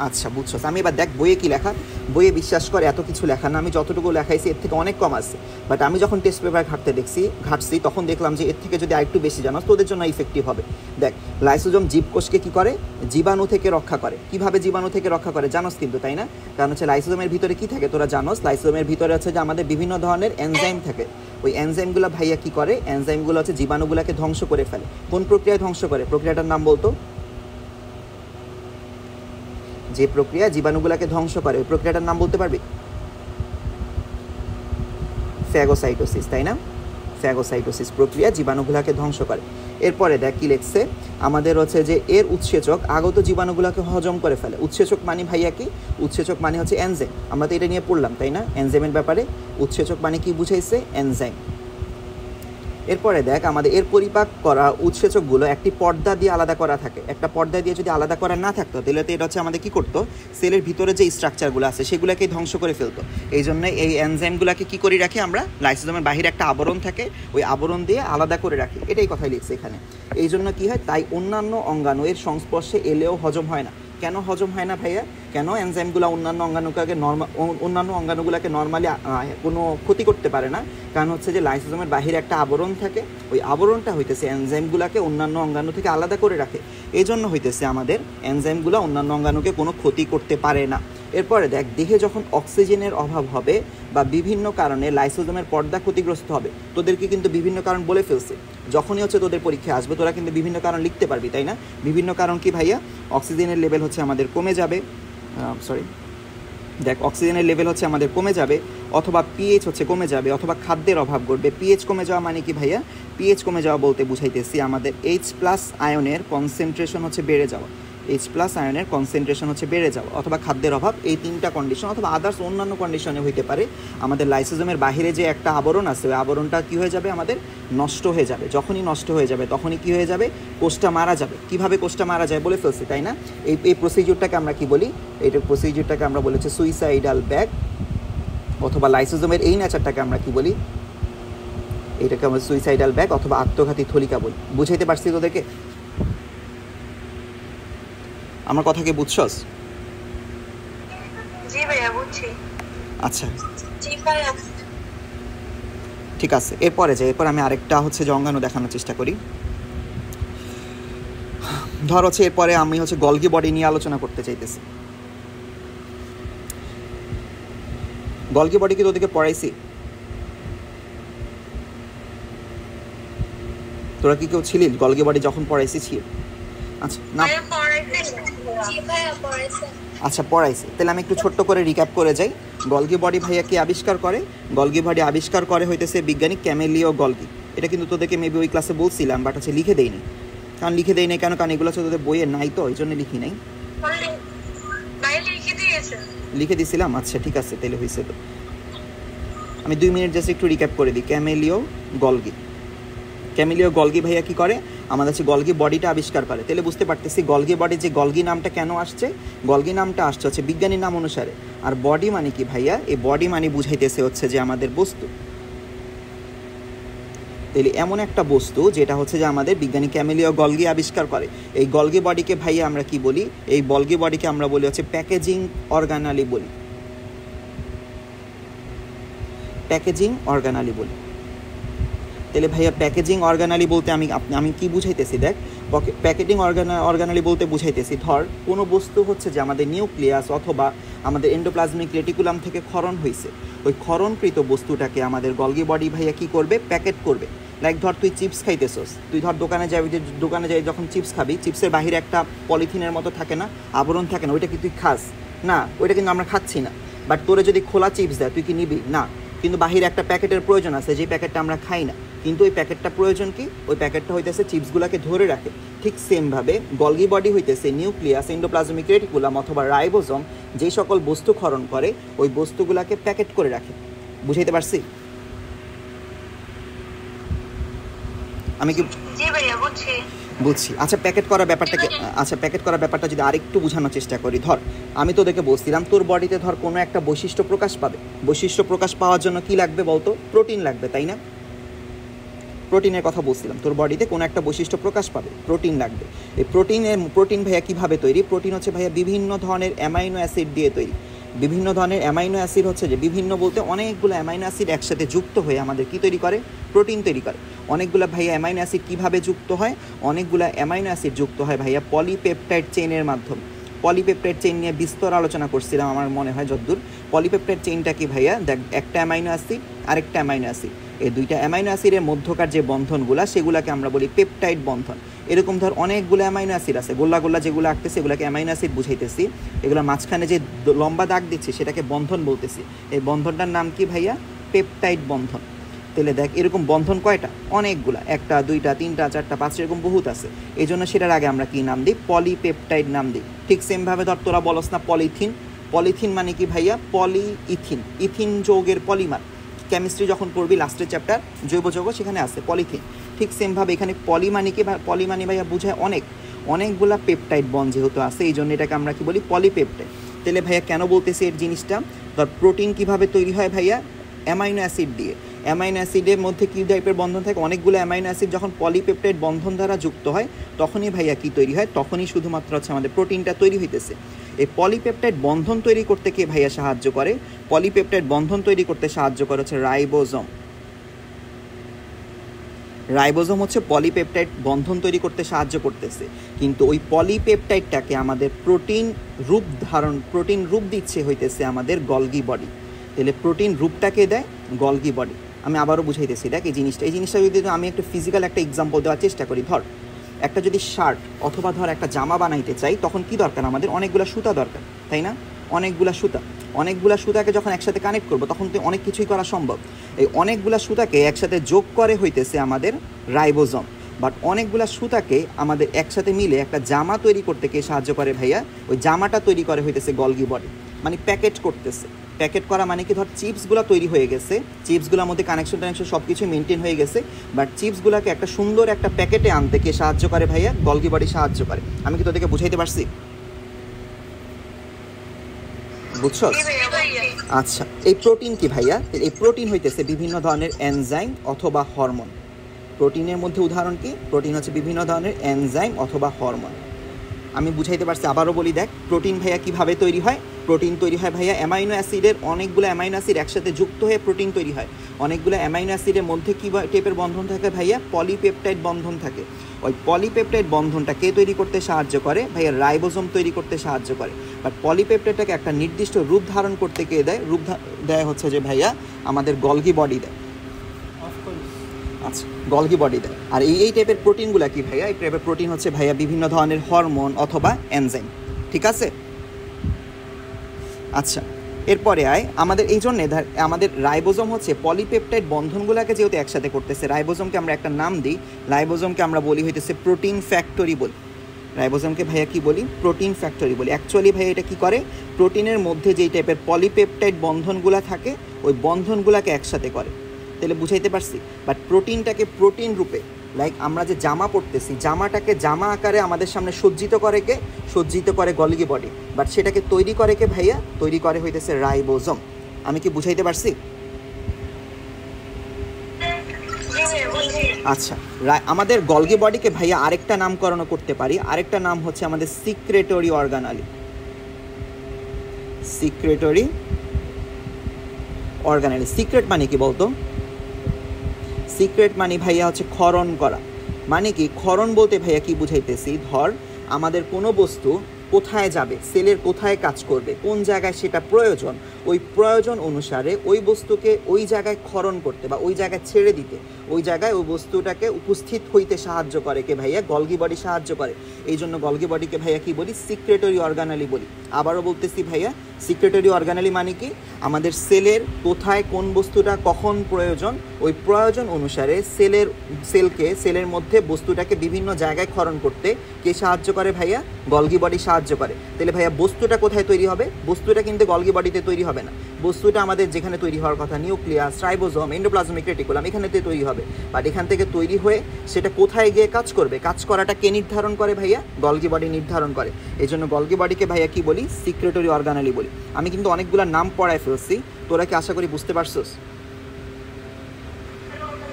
আচ্ছা বুঝছস। আমি এবার দেখ বইয়ে কি লেখা, বইয়ে বিশ্বাস করে এত কিছু লেখা না, আমি যতটুকু লেখাইছি এর থেকে অনেক কম আছে। বাট আমি যখন টেস্ট পেপার ঘাটছি তখন দেখলাম যে এর থেকে যদি আরেকটু বেশি জানো তোদের জন্য ইফেক্টিভ হবে। দেখ লাইসোজোম জীবকোষকে কি করে, জীবাণু থেকে রক্ষা করে। কিভাবে জীবাণু থেকে রক্ষা করে জানোস কিন্তু, তাই না? কারণ হচ্ছে লাইসোজোমের ভিতরে কি থাকে তোরা জানোস, লাইসোজোমের ভিতরে হচ্ছে যে আমাদের বিভিন্ন ধরনের এনজাইম থাকে। ওই এনজাইমগুলো ভাইয়া কি করে, এনজাইমগুলো হচ্ছে জীবাণুগুলোকে ধ্বংস করে ফেলে। কোন প্রক্রিয়ায় ধ্বংস করে, প্রক্রিয়াটার নাম বলতো? যে প্রক্রিয়া জীবাণুগুলোকে ধ্বংস করে ওই প্রক্রিয়াটার নাম বলতে পারবি? ফ্যাগোসাইটোসিস, তাই না? ফ্যাগোসাইটোসিস প্রক্রিয়া জীবাণুগুলোকে ধ্বংস করে। এরপরে দেখ কি লিখছে, আমাদের হচ্ছে যে এর উৎসেচক আগত জীবাণুগুলোকে হজম করে ফেলে। উৎসেচক মানে ভাইয়া কি, উৎসেচক মানে হচ্ছে এনজাইম। আমরা তো এটা নিয়ে পড়লাম, তাই না, এনজাইমের ব্যাপারে। উৎসেচক মানে কি বুঝাইছে, এনজাইম। এরপরে দেখ আমাদের এর পরিপাক করা উৎসেচকগুলো একটি পর্দা দিয়ে আলাদা করা থাকে। একটা পর্দা দিয়ে যদি আলাদা করা না থাকতো তাহলে তো এটা হচ্ছে আমাদের কী করতো, সেলের ভিতরে যে স্ট্রাকচারগুলো আছে সেগুলোকেই ধ্বংস করে ফেলতো। এই জন্য এই এনজাইমগুলোকে কী করে রাখি আমরা, লাইসোজোমের বাহিরে একটা আবরণ থাকে, ওই আবরণ দিয়ে আলাদা করে রাখি। এটাই কথাই লিখছে এখানে। এই জন্য কী হয়, তাই অন্যান্য অঙ্গাণু এর সংস্পর্শে এলেও হজম হয় না। কেন হজম হয় না ভাইয়া, কেন এনজাইমগুলো অন্যান্য অঙ্গাণুগুলোকে নর্মালি কোনো ক্ষতি করতে পারে না? কারণ হচ্ছে যে লাইসোজোমের বাহিরে একটা আবরণ থাকে, ওই আবরণটা হইতেছে এনজাইমগুলোকে অন্যান্য অঙ্গাণু থেকে আলাদা করে রাখে। এই জন্য হইতেছে আমাদের এনজাইমগুলো অন্যান্য অঙ্গাণুকে কোনো ক্ষতি করতে পারে না। এরপরে দেখ, দেহে যখন অক্সিজেনের অভাব হবে বা বিভিন্ন কারণে লাইসোজোমের পর্দা ক্ষতিগ্রস্ত হবে, তোদেরকে কিন্তু বিভিন্ন কারণ বলে ফেলছে। যখনই হচ্ছে তোদের পরীক্ষায় আসবে তোরা কিন্তু বিভিন্ন কারণ লিখতে পারবি, তাই না? বিভিন্ন কারণ কি ভাইয়া, অক্সিজেনের লেভেল হচ্ছে আমাদের কমে যাবে, দেখ অক্সিজেনের লেভেল হচ্ছে আমাদের কমে যাবে, অথবা পিএইচ হচ্ছে কমে যাবে, অথবা খাদ্যের অভাব ঘটবে। পিএইচ কমে যাওয়া মানে কি ভাইয়া, পিএইচ কমে যাওয়া বলতে বুঝাইতেছি আমাদের H+ আয়নের কনসেন্ট্রেশন হচ্ছে বেড়ে যাওয়া, H+ আয়নের কনসেন্ট্রেশন হচ্ছে বেড়ে যাওয়া, অথবা খাদ্যের অভাব। এই তিনটা কন্ডিশন, অথবা আদার্স অন্যান্য কন্ডিশনে হইতে পারে। আমাদের লাইসোজোমের বাহিরে যে একটা আবরণ আছে ওই আবরণটা কী হয়ে যাবে, আমাদের নষ্ট হয়ে যাবে। যখনই নষ্ট হয়ে যাবে তখনই কী হয়ে যাবে, কোষটা মারা যাবে। কিভাবে কোষটা মারা যায় বলে ফেলছি, তাই না? এই প্রসিডিউরটাকে আমরা কি বলি, এইটার প্রসিডিউরটাকে আমরা বলেছি সুইসাইডাল ব্যাগ, অথবা লাইসোজোমের এই নেচারটাকে আমরা কি বলি, এটাকে আমরা সুইসাইডাল ব্যাগ অথবা আত্মঘাতী থলিকা বলি। বুঝাইতে পারছি তোদেরকে? আমার কথা কি বুঝছস? জি ভাইয়া বুঝছি। আচ্ছা জি ভাইয়া। ঠিক আছে, এরপরে আমি আরেকটা হচ্ছে যে অঙ্গাণু দেখানোর চেষ্টা করি। ধর হচ্ছে এরপরে আমি হচ্ছে গলগি বডি নিয়ে আলোচনা করতে চাইতেছি। গলগি বডি কি তোদেরকে পড়াইছি? তোরা কি কেউ ছিলি গলগি বডি যখন পড়াইছি? ছিল। আচ্ছা না, আচ্ছা পড়াইছি। তাহলে আমি একটু ছোট্ট করে রিক্যাপ করে যাই। গলগি বডি ভাইয়া কি আবিষ্কার করে, গলগি বডি আবিষ্কার করে হইতেছে বিজ্ঞানী ক্যামেলিও গলগি। এটা কিন্তু তোদেরকে মেবি ওই ক্লাসে বলছিলাম, বাট হচ্ছে লিখে দেয়নি। কারণ লিখে দেয় নাই কেন, কারণ এগুলো হচ্ছে তোদের বইয়ে নাই, তো এই জন্য লিখি নাই। লিখে দিছিলাম, আচ্ছা ঠিক আছে, তাহলে হয়েছে। তো আমি 2 মিনিট জাস্ট একটু রিক্যাপ করে দিই। ক্যামেলিও গলগি ভাইয়া কি করে, আমাদের হচ্ছে গলগি বডিটা আবিষ্কার করে। তাহলে বুঝতে পারতেছি গলগি বডি, যে গলগি নামটা কেন আসছে, গলগি নামটা আসছে হচ্ছে বিজ্ঞানীর নাম অনুসারে। আর বডি মানে কি ভাইয়া, এই বডি মানে বুঝাইতেছে হচ্ছে যে আমাদের বস্তু। তাহলে এমন একটা বস্তু যেটা হচ্ছে যে আমাদের বিজ্ঞানী ক্যামেলিও গলগি আবিষ্কার করে। এই গলগি বডিকে ভাইয়া আমরা কি বলি, এই গলগি বডিকে আমরা বলি হচ্ছে প্যাকেজিং অর্গানালি বলি, প্যাকেজিং অর্গানালি বলি। তাহলে ভাইয়া প্যাকেজিং অর্গানালি বলতে আমি কি বুঝাইতেছি, দেখ প্যাকেজিং অর্গানালি বলতে বুঝাইতেছি, ধর কোনো বস্তু হচ্ছে যে আমাদের নিউক্লিয়াস অথবা আমাদের এন্ডোপ্লাজমিক রেটিকুলাম থেকে ক্ষরণ হয়েছে, ওই ক্ষরণকৃত বস্তুটাকে আমাদের গলগি বডি ভাইয়া কি করবে, প্যাকেট করবে। লাইক ধর তুই চিপস খাইতেছস, তুই ধর দোকানে যাই যখন চিপস খাবি, চিপসের বাহিরে একটা পলিথিনের মতো থাকে না, আবরণ থাকে না, ওইটা কি তুই খাস না? ওইটা কিন্তু আমরা খাচ্ছি না। বাট তোরে যদি খোলা চিপস দেয় তুই কি নিবি না? কিন্তু বাহিরে একটা প্যাকেটের প্রয়োজন আছে, যে প্যাকেটটা আমরা খাই না, কিন্তু ওই প্যাকেটটা প্রয়োজন কি, ওই প্যাকেটটা হইতেছে চিপসগুলোকে ধরে রাখে। ঠিক সেমভাবে গলগি বডি হইতেছে নিউক্লিয়াস, এন্ডোপ্লাজমিক রেটিকুলাম অথবা রাইবোজোম যেই সকল বস্তু ক্ষরণ করে ওই বস্তুগুলোকে প্যাকেট করে রাখে। বুঝাইতে পারছি? আমি কি? জি ভাইয়া বুঝছি। বুঝছি। আচ্ছা প্যাকেট করার ব্যাপারটাকে, আচ্ছা প্যাকেট করার ব্যাপারটা যদি আরেকটু বোঝানোর চেষ্টা করি, ধর আমি তোদেরকে বলছিলাম তোর বডিতে ধর কোনো একটা বৈশিষ্ট্য প্রকাশ পাবে, বৈশিষ্ট্য প্রকাশ পাওয়ার জন্য কি লাগবে বলতো? প্রোটিন লাগবে, তাই না? প্রোটিনের কথা বলছিলাম, তোর বডিতে কোনো একটা বৈশিষ্ট্য প্রকাশ পাবে, প্রোটিন লাগবে। এই প্রোটিন ভাইয়া কীভাবে তৈরি? প্রোটিন হচ্ছে ভাইয়া বিভিন্ন ধরনের অ্যামাইনো অ্যাসিড দিয়ে তৈরি। বিভিন্ন ধরনের অ্যামাইনো অ্যাসিড হচ্ছে যে বিভিন্ন বলতে অনেকগুলো অ্যামাইনো অ্যাসিড একসাথে যুক্ত হয়ে আমাদের কী তৈরি করে? প্রোটিন তৈরি করে। অনেকগুলো ভাইয়া অ্যামাইনো অ্যাসিড কীভাবে যুক্ত হয়? অনেকগুলো অ্যামাইনো অ্যাসিড যুক্ত হয় ভাইয়া পলিপেপটাইড চেইনের মাধ্যমে। পলিপেপটাইড চেইন নিয়ে বিস্তর আলোচনা করছিলাম আমার মনে হয় যদ্দূর। পলিপেপটাইড চেইনটা কি ভাইয়া? দেখ, একটা অ্যামাইনো অ্যাসিড আরেকটা অ্যামাইনো অ্যাসিড, এই দুইটা অ্যামাইনো অ্যাসিডের মধ্যকার যে বন্ধনগুলো সেগুলোকে আমরা বলি পেপটাইড বন্ধন। এরকম ধর অনেকগুলো অ্যামাইনো অ্যাসিড আছে, গোল্লা গোল্লা যেগুলো আঁকতেছে এগুলোকে অ্যামাইনো অ্যাসিড বুঝাইতেছি। এগুলো মাঝখানে যে লম্বা দাগ দিচ্ছি সেটাকে বন্ধন বলতেছি। এই বন্ধনটার নাম কি ভাইয়া? পেপটাইড বন্ধন। তাহলে দেখ এরকম বন্ধন কয়টা? অনেকগুলা, একটা দুইটা তিনটা চারটা পাঁচটা, এরকম বহুত আছে। এই জন্য সেটার আগে আমরা কি নাম দিই? পলিপেপটাইড নাম দিই। ঠিক সেমভাবে ধর তোরা বলস না পলিথিন। পলিথিন মানে কি ভাইয়া? পলি ইথিন, ইথিন যৌগের পলিমার। কেমিস্ট্রি যখন পড়বি লাস্টের চ্যাপ্টার জৈব যৌগ সেখানে আছে পলিথিন। ঠিক সেমভাবে এখানে পলি মানে কি? পলি মানে ভাইয়া বোঝায় অনেকগুলা পেপটাইড বন্ড যেহেতু আছে এই জন্য এটাকে আমরা কি বলি? পলিপেপটাইড। তাহলে ভাইয়া কেন বলতেছি এর জিনিসটা? ধর প্রোটিন কীভাবে তৈরি হয় ভাইয়া? অ্যামাইনো অ্যাসিড দিয়ে। অ্যামাইনো অ্যাসিডের মধ্যে কী টাইপের বন্ধন থাকে? অনেকগুলো অ্যামাইনো অ্যাসিড যখন পলিপেপটাইড বন্ধন দ্বারা যুক্ত হয় তখনই ভাইয়া কী তৈরি হয়? তখনই শুধুমাত্র হচ্ছে আমাদের প্রোটিনটা তৈরি হইতেছে। এই পলিপেপটাইড বন্ধন তৈরি করতে কে ভাইয়া সাহায্য করে? পলিপেপটাইড বন্ধন তৈরি করতে সাহায্য করে হচ্ছে রাইবোজোম। রাইবোজোম হচ্ছে পলিপেপটাইড বন্ধন তৈরি করতে সাহায্য করতেছে। কিন্তু ওই পলিপেপটাইডটাকে আমাদের প্রোটিন রূপ দিচ্ছে হইতেছে আমাদের গলগি বডি। তাহলে প্রোটিন রূপটাকে দেয় গলগি বডি। আমি আবারও বুঝাইতেছি, দেখ এই জিনিসটা যদি আমি একটু ফিজিক্যাল একটা এক্সাম্পল দেওয়ার চেষ্টা করি। ধর একটা যদি শার্ট অথবা ধর একটা জামা বানাইতে চাই তখন কি দরকার? আমাদের অনেকগুলো সুতা দরকার, তাই না? অনেকগুলা সুতাকে যখন একসাথে কানেক্ট করবো তখন তো অনেক কিছুই করা সম্ভব। এই অনেকগুলা সুতাকে একসাথে যোগ করে হইতেছে আমাদের রাইবোজোম। বাট অনেকগুলা সুতাকে আমাদের একসাথে মিলে একটা জামা তৈরি করতে কে সাহায্য করে ভাইয়া? ওই জামাটা তৈরি করে হইতেছে গলগি বডি। মানে প্যাকেট করতেছে। প্যাকেট করা মানে কি? ধর চিপসগুলো তৈরি হয়ে গেছে, চিপসগুলোর মধ্যে কানেকশন সব কিছু মেনটেন হয়ে গেছে, বাট চিপসগুলোকে একটা সুন্দর একটা প্যাকেটে আনতে কে সাহায্য করে ভাইয়া? গলগি বডি সাহায্য করে। আমি কি তোদেরকে বুঝাইতে পারছি? বুঝছো? আচ্ছা, এই প্রোটিন কি ভাইয়া? এই প্রোটিন হইতেছে বিভিন্ন ধরনের এনজাইম অথবা হরমোন। প্রোটিনের মধ্যে উদাহরণ কি? প্রোটিন হচ্ছে বিভিন্ন ধরনের এনজাইম অথবা হরমোন। আমি বুঝাইতে পারছি, আবারও বলি। দেখ প্রোটিন ভাইয়া কীভাবে তৈরি হয়? প্রোটিন তৈরি হয় ভাইয়া অ্যামাইনো অ্যাসিডের, অনেকগুলো অ্যামাইনো অ্যাসিড একসাথে যুক্ত হয়ে প্রোটিন তৈরি হয়। অনেকগুলো অ্যামাইনো অ্যাসিডের মধ্যে কী টাইপের বন্ধন থাকে ভাইয়া? পলিপেপটাইড বন্ধন থাকে। ওই পলিপেপটাইড বন্ধনটা কে তৈরি করতে সাহায্য করে ভাইয়া? রাইবোজোম তৈরি করতে সাহায্য করে। বাট পলিপেপটাইডটাকে একটা নির্দিষ্ট রূপ ধারণ করতে কে দেয়? দেয় হচ্ছে যে ভাইয়া আমাদের গলগি বডি দেয়। আচ্ছা, গলগি বডি দেয়। আর এই টাইপের প্রোটিনগুলো কি ভাইয়া? এই টাইপের প্রোটিন হচ্ছে ভাইয়া বিভিন্ন ধরনের হরমোন অথবা এনজাইম। ঠিক আছে? আচ্ছা, এরপরে আমাদের এই জন্যে আমাদের রাইবোজোম হচ্ছে পলিপেপটাইড বন্ধনগুলোকে যেহেতু একসাথে করতেছে, রাইবোজোমকে আমরা একটা নাম দিই। রাইবোজোমকে আমরা বলি হইতেছে প্রোটিন ফ্যাক্টরি বলি। রাইবোজোমকে ভাইয়া কি বলি? প্রোটিন ফ্যাক্টরি বলি। অ্যাকচুয়ালি ভাইয়া এটা কি করে? প্রোটিনের মধ্যে যেই টাইপের পলিপেপটাইড বন্ধনগুলো থাকে ওই বন্ধনগুলোকে একসাথে করে। তাহলে বুঝাইতে পারছি? বাট প্রোটিনটাকে প্রোটিন রূপে, লাইক আমরা যে জামা পরতেছি জামাটাকে জামা আকারে আমাদের সামনে সজ্জিত করে গলগি বডি। বাট সেটাকে তৈরি করে কে ভাইয়া? তৈরি করে হইতেছে রাইবোজোম। আমি কি বুঝাইতে পারছি? আচ্ছা, আমাদের গলগি বডিকে ভাইয়া আরেকটা নামকরণও করতে পারি। আরেকটা নাম হচ্ছে আমাদের secretory organelle. Secretory organelle. Secret মানে কি বলতো? সিক্রেট মানে ভাইয়া হচ্ছে ক্ষরণ করা। মানে কি? ক্ষরণ বলতে ভাইয়া কি বুঝাইতেছি? ধর আমাদের কোনো বস্তু কোথায় যাবে, সেলের কোথায় কাজ করবে, কোন জায়গায় সেটা প্রয়োজন, ওই প্রয়োজন অনুসারে ওই বস্তুকে ওই জায়গায় ক্ষরণ করতে বা ওই জায়গায় ছেড়ে দিতে, ওই জায়গায় ওই বস্তুটাকে উপস্থিত হইতে সাহায্য করে কে ভাইয়া? গলগি বডি সাহায্য করে। এই জন্য গলগি বডিকে ভাইয়া কি বলি? সিক্রেটরি অর্গানালি বলি। আবারও বলতেছি ভাইয়া, সিক্রেটরি অর্গানালি মানে কি, আমাদের সেলের কোথায় কোন বস্তুটা কখন প্রয়োজন, ওই প্রয়োজন অনুসারে সেলের মধ্যে বস্তুটাকে বিভিন্ন জায়গায় ক্ষরণ করতে কে সাহায্য করে ভাইয়া? গলগি বডি সাহায্য করে। তাহলে ভাইয়া বস্তুটা কোথায় তৈরি হবে? বস্তুটা কিন্তু গলগি বডিতে তৈরি হবে না, বস্তুটা আমাদের যেখানে তৈরি হওয়ার কথা নিউক্লিয়াস, রাইবোজোম, এন্ডোপ্লাজমিক রেটিকুলাম, এখানেতে তৈরি হবে। বাট এখান থেকে তৈরি হয়ে সেটা কোথায় গিয়ে কাজ করবে, কাজ করাটা কে নির্ধারণ করে ভাইয়া? গলগি বডি নির্ধারণ করে। এই জন্য গলগি বডিকে ভাইয়া কি বলি? সিক্রেটরি অর্গানালি বলি। আমি কিন্তু অনেকগুলো নাম পড়ায় ফেলছি, তোরা কি আশা করি বুঝতে পারছস?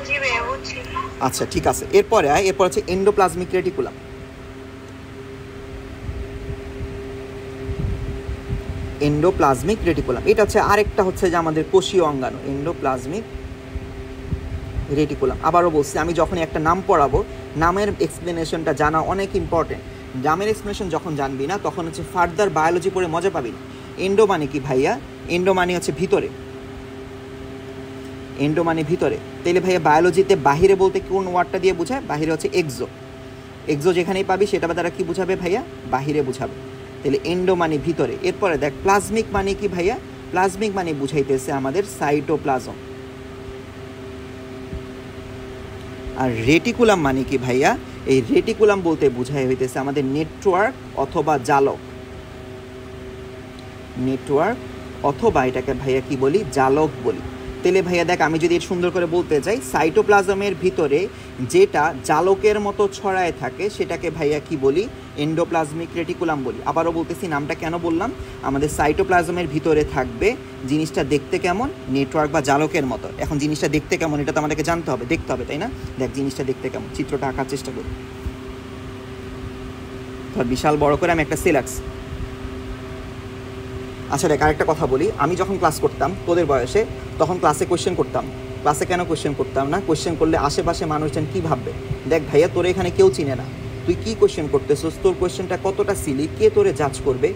জি ভাইয়া বুঝছি। আচ্ছা ঠিক আছে, এরপর হচ্ছে এন্ডোপ্লাজমিক রেটিকুলাম। এন্ডোপ্লাজমিক রেটিকুলাম এটা হচ্ছে আরেকটা হচ্ছে যে আমাদের কোষীয় অঙ্গাণু, এন্ডোপ্লাজমিক রেটিকুলাম। আবারও বলছি, আমি যখনই একটা নাম পড়াবো নামের এক্সপ্লেনেশনটা জানা অনেক ইম্পর্টেন্ট। নামের এক্সপ্লেনেশন যখন জানবি না তখন হচ্ছে ফার্দার বায়োলজি পড়ে মজা পাবি না। এন্ডো মানে কি ভাইয়া? এন্ডো মানে হচ্ছে ভিতরে, এন্ডো মানে ভিতরে। তাহলে ভাইয়া বায়োলজিতে বাহিরে বলতে কোন ওয়ার্ডটা দিয়ে বোঝায়? বাহিরে হচ্ছে এক্সো। এক্সো যেখানেই পাবি সেটা দ্বারা কি বুঝাবে ভাইয়া? বাহিরে বুঝাবে। তাহলে এন্ডো মানে ভিতরে। এরপরে দেখ প্লাজমিক মানে কি ভাইয়া? প্লাজমিক মানে বুঝাইতেছে আমাদের সাইটোপ্লাজম। আর রেটিকুলাম মানে কি ভাইয়া? এই রেটিকুলাম বলতে বুঝাই হইতেছে আমাদের নেটওয়ার্ক অথবা জালক, নেটওয়ার্ক অথবা এটাকে ভাইয়া কি বলি? জালক বলি। তাহলে ভাইয়া দেখ, আমি যদি সুন্দর করে বলতে চাই, সাইটোপ্লাজমের ভিতরে যেটা জালকের মতো ছড়ায় থাকে সেটাকে ভাইয়া কি বলি? এন্ডোপ্লাজমিক রেটিকুলাম বলি। আবারও বলতেছি, নামটা কেন বললাম? আমাদের সাইটোপ্লাজমের ভিতরে থাকবে জিনিসটা দেখতে কেমন? নেটওয়ার্ক বা জালকের মতো। এখন জিনিসটা দেখতে কেমন এটা তো আমাদেরকে জানতে হবে, দেখতে হবে, তাই না? দেখ জিনিসটা দেখতে কেমন, চিত্রটা আঁকার চেষ্টা করি। ধর বিশাল বড় করে আমি একটা সেল আঁকছি। আচ্ছা দেখ, আরেকটা কথা বলি, আমি যখন ক্লাস করতাম তোদের বয়সে তখন ক্লাসে কোয়েশ্চেন করতাম। ক্লাসে কেন কোয়েশ্চেন করতাম না? কোয়েশ্চেন করলে আশেপাশে মানুষজন কী ভাববে। দেখ ভাইয়া, তোরে এখানে কেউ চিনে না, তুই কী কোয়েশ্চেন করতেছিস, তোর কোয়েশ্চেনটা কতটা সিলি, কে তোরে জাজ করবে,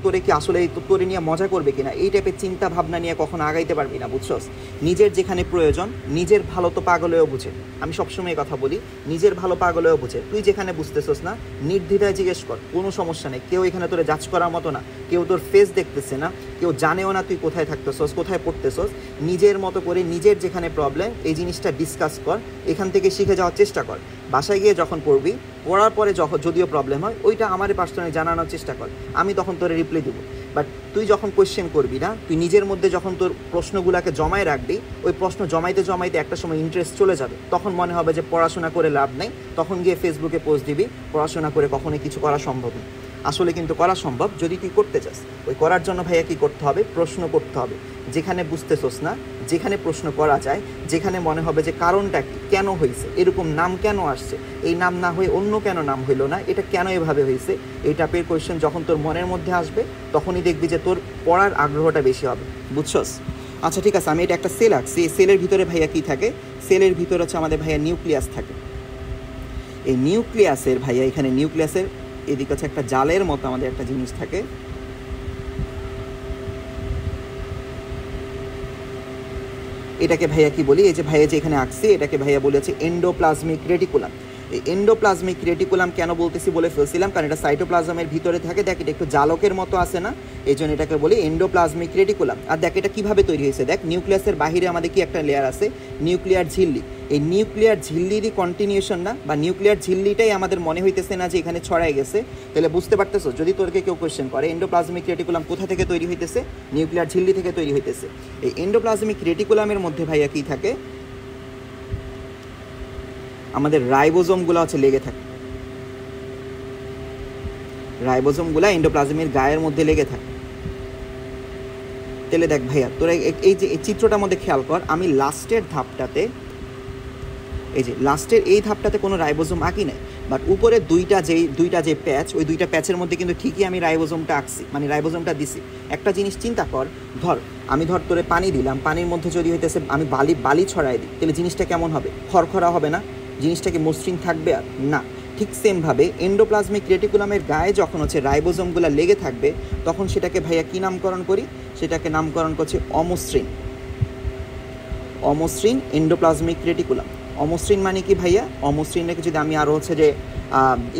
তোরে কি আসলে তোরে নিয়ে মজা করবে কিনা, এই টাইপের চিন্তা ভাবনা নিয়ে কখনো আগাইতে পারবি না, বুঝছস? নিজের যেখানে প্রয়োজন, নিজের ভালো তো পাগলেও বুঝে। আমি সবসময় কথা বলি, নিজের ভালো পাগলেও বুঝে। তুই যেখানে বুঝতেছস না নির্দ্বিধায় জিজ্ঞেস কর, কোনো সমস্যা নেই। কেউ এখানে তোরে জাজ করার মতো না, কেউ তোর ফেস দেখতেছে না, কেউ জানেও না তুই কোথায় থাকতেছস, কোথায় পড়তেছস। নিজের মতো করে নিজের যেখানে প্রবলেম এই জিনিসটা ডিসকাস কর, এখান থেকে শিখে যাওয়ার চেষ্টা কর। বাসায় গিয়ে যখন পড়বি, পড়ার পরে যদিও প্রবলেম হয় ওইটা আমার পার্সোনালি জানানোর চেষ্টা কর, আমি তখন তোরে রিপ্লাই দেবো। বাট তুই যখন কোয়েশ্চেন করবি না, তুই নিজের মধ্যে যখন তোর প্রশ্নগুলোকে জমায় রাখবি, ওই প্রশ্ন জমাইতে জমাইতে একটা সময় ইন্টারেস্ট চলে যাবে, তখন মনে হবে যে পড়াশোনা করে লাভ নেই, তখন গিয়ে ফেসবুকে পোস্ট দিবি পড়াশোনা করে কখনোই কিছু করা সম্ভব না। আসলে কিন্তু করা সম্ভব যদি তুই করতে চাস। ওই করার জন্য ভাইয়া কী করতে হবে? প্রশ্ন করতে হবে। যেখানে বুঝতেছস না, যেখানে প্রশ্ন করা যায়, যেখানে মনে হবে যে কারণটা কি, কেন হয়েছে, এরকম নাম কেন আসছে, এই নাম না হয়ে অন্য কেন নাম হইলো না, এটা কেন এভাবে হয়েছে, এই টাইপের কোয়েশ্চেন যখন তোর মনের মধ্যে আসবে তখনই দেখবি যে তোর পড়ার আগ্রহটা বেশি হবে, বুঝছস? আচ্ছা ঠিক আছে, আমি এটা একটা সেল আঁকছি। এই সেলের ভিতরে ভাইয়া কী থাকে? সেলের ভিতরে হচ্ছে আমাদের ভাইয়া নিউক্লিয়াস থাকে। এই নিউক্লিয়াসের ভাইয়া, এখানে নিউক্লিয়াসের এদিকে হচ্ছে একটা জালের মতো আমাদের একটা জিনিস থাকে, এটাকে ভাইয়া কি বলি? এই যে ভাইয়া যে এখানে আঁকছি এটাকে ভাইয়া বলেছে এন্ডোপ্লাজমিক রেটিকুলাম। এই এন্ডোপ্লাজমিক রেটিকুলাম কেন বলতেছি বলে ফেলছিলাম, কারণ এটা সাইটোপ্লাজমের ভিতরে থাকে। দেখ এটা একটু জালকের মতো আছে না, এই জন্য এটাকে বলি এন্ডোপ্লাজমিক রেটিকুলাম। আর দেখ এটা কীভাবে তৈরি হয়েছে, দেখ নিউক্লিয়াসের বাহিরে আমাদের কি একটা লেয়ার আছে, নিউক্লিয়ার ঝিল্লি। এই নিউক্লিয়ার ঝিল্লিরই কন্টিনিউশন না, বা নিউক্লিয়ার ঝিল্লিটাই আমাদের মনে হইতেছে না যে এখানে ছড়াই গেছে। তাহলে বুঝতে পারতেছো, যদি তোরকে কেউ কোয়েশ্চেন করে এন্ডোপ্লাজমিক রেটিকুলাম কোথা থেকে তৈরি হইতেছে, নিউক্লিয়ার ঝিল্লি থেকে তৈরি হইতেছে। এই এন্ডোপ্লাজমিক রেটিকুলামের মধ্যে ভাইয়া কী থাকে? আমাদের রাইবোজোমগুলো হচ্ছে লেগে থাকে, রাইবোজোমগুলো এন্ডোপ্লাজমের গায়ের মধ্যে লেগে থাকে। তাহলে দেখ ভাইয়া, তোরা এই যে এই চিত্রটার মধ্যে খেয়াল কর, আমি লাস্টের ধাপটাতে, এই যে লাস্টের এই ধাপটাতে কোনো রাইবোজোম আঁকি নাই, বাট উপরে দুইটা যে প্যাচ, ওই দুইটা প্যাচের মধ্যে কিন্তু ঠিকই আমি রাইবোজোমটা আঁকছি, মানে রাইবোজোমটা দিছি। একটা জিনিস চিন্তা কর, আমি তোরে পানি দিলাম, পানির মধ্যে যদি হইতেছে আমি বালি ছড়াই দিই, তাহলে জিনিসটা কেমন হবে? খড়খড়া হবে না? জিনিসটা কি মসৃণ থাকবে? আর না। ঠিক সেমভাবে এন্ডোপ্লাজমিক রেটিকুলামের গায়ে যখন হচ্ছে রাইবোজোমগুলো লেগে থাকবে, তখন সেটাকে ভাইয়া কী নামকরণ করি? সেটাকে নামকরণ করছি অমসৃণ। অমসৃণ এন্ডোপ্লাজমিক রেটিকুলাম। অমসৃণ মানে কি ভাইয়া? অমসৃণকে যদি আমি আরও হচ্ছে যে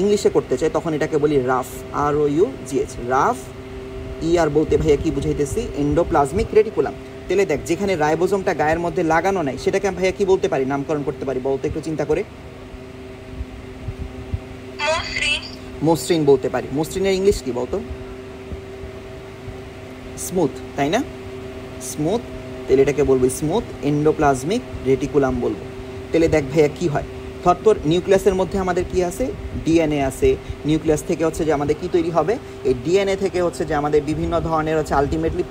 ইংলিশে করতে চাই তখন এটাকে বলি রাফ, ROUGH, রাফ আর বলতে ভাইয়া কি বুঝাইতেছি, এন্ডোপ্লাজমিক রেটিকুলাম। তাহলে দেখ, যেখানে রাইবোজোমটা গায়ের মধ্যে লাগানো নাই সেটাকে আমি ভাইয়া কি বলতে পারি, নামকরণ করতে পারি, বলতে একটু চিন্তা করে। মসৃণ বলতে পারি। মসৃণের ইংলিশ কি বলতো? স্মুথ, তাই না? স্মুথ। তাহলে এটাকে বলবো স্মুথ এন্ডোপ্লাজমিক রেটিকুলাম বলবো। তাহলে দেখ ভাইয়া কি হয়, ধর তোর নিউক্লিয়াসের মধ্যে আমাদের কি আছে, ডিএনএ আছে। নিউক্লিয়াস থেকে হচ্ছে যে আমাদের কি তৈরি হবে, এই ডিএনএ থেকে হচ্ছে যে আমাদের বিভিন্ন ধরনের হচ্ছে আলটিমেটলি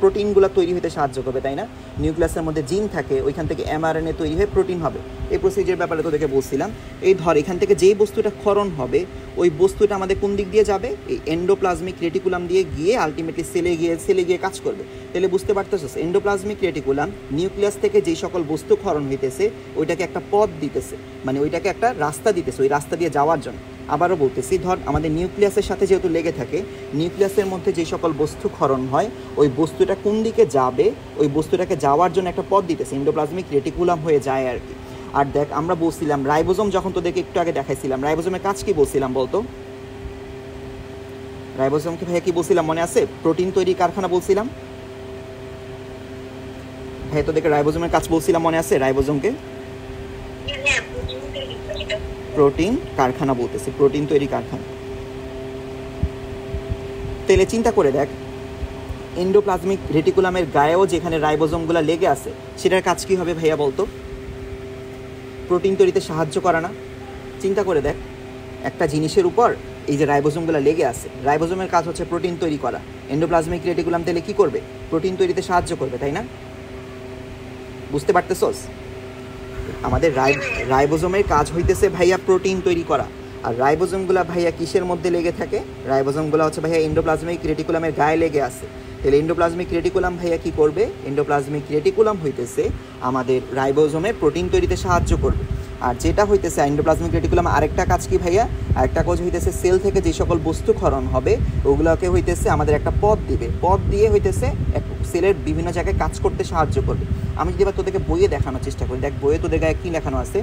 প্রোটিনগুলো তৈরি হতে সাহায্য করবে, তাই না? নিউক্লিয়াসের মধ্যে জিন থাকে, ওইখান থেকে এমআরএনএ তৈরি হয়ে প্রোটিন হবে। এই প্রসিজার ব্যাপারে তোদেরকে বলছিলাম। এই ধর এখান থেকে যেই বস্তুটা ক্ষরণ হবে, ওই বস্তুটা আমাদের কোন দিক দিয়ে যাবে, এই এন্ডোপ্লাজমিক রেটিকুলাম দিয়ে গিয়ে আলটিমেটলি সেলে গিয়ে কাজ করবে। তাহলে বুঝতে পারতেছিস, এন্ডোপ্লাজমিক রেটিকুলাম নিউক্লিয়াস থেকে যেই সকল বস্তু ক্ষরণ হইতেছে ওইটাকে একটা পথ দিতেছে, মানে ওইটাকে একটা রাস্তা দিতেছে, ওই রাস্তা দিয়ে যাওয়ার জন্য। আবারও বলতেছি, ধর আমাদের নিউক্লিয়াসের সাথে যেহেতু লেগে থাকে, নিউক্লিয়াসের মধ্যে যে সকল বস্তু ক্ষরণ হয় ওই বস্তুটা কোন দিকে যাবে, ওই বস্তুটাকে যাওয়ার জন্য একটা পথ দিতেছে, এন্ডোপ্লাজমিক রেটিকুলাম হয়ে যায় আর কি। আর দেখ, আমরা বলছিলাম রাইবোজোম, যখন তোদেরকে একটু আগে দেখাইছিলাম, রাইবোজোমের কাজ কি বলছিলাম বলতো? রাইবোজোমকে ভাইয়া কি বলছিলাম মনে আছে? প্রোটিন তৈরি কারখানা বলছিলাম। ভাই তোদেরকে রাইবোজোমের কাজ বলছিলাম মনে আছে? রাইবোজোমকে প্রোটিন কারখানা বলতেছি, প্রোটিন তৈরি কারখানা। তাহলে চিন্তা করে দেখ, এন্ডোপ্লাজমিক রেটিকুলামের গায়েও যেখানে রাইবোজোমগুলো লেগে আছে সেটার কাজ কি হবে ভাইয়া বলতো? প্রোটিন তৈরিতে সাহায্য করা না? চিন্তা করে দেখ, একটা জিনিসের উপর এই যে রাইবোজোমগুলো লেগে আছে, রাইবোজোমের কাজ হচ্ছে প্রোটিন তৈরি করা। এন্ডোপ্লাজমিক রেটিকুলাম তাহলে কি করবে? প্রোটিন তৈরিতে সাহায্য করবে, তাই না? বুঝতে পারতেছস? আমাদের রাইবোজোমের কাজ হইতেছে ভাইয়া প্রোটিন তৈরি করা। আর রাইবোজোমগুলো ভাইয়া কিসের মধ্যে লেগে থাকে? রাইবোজোমগুলো হচ্ছে ভাইয়া এন্ডোপ্লাজমিক রেটিকুলামের গায়ে লেগে আছে। তাহলে এন্ডোপ্লাজমিক রেটিকুলাম ভাইয়া কি করবে? এন্ডোপ্লাজমিক রেটিকুলাম হইতেছে আমাদের রাইবোজোমের প্রোটিন তৈরিতে সাহায্য করবে। আর যেটা হইতেছে এন্ডোপ্লাজমিক রেটিকুলাম আরেকটা কাজ কি ভাইয়া? আরেকটা কাজ হইতেছে সেল থেকে যে সকল বস্তু ক্ষরণ হবে ওগুলোকে হইতেছে আমাদের একটা পথ দিবে, পথ দিয়ে হইতেছে সেলের বিভিন্ন জায়গায় কাজ করতে সাহায্য করবে। আমি যদি এবার তোদেরকে বইয়ে দেখানোর চেষ্টা করি, দেখ বইয়ে তোদের গায়ে কী লেখানো আছে,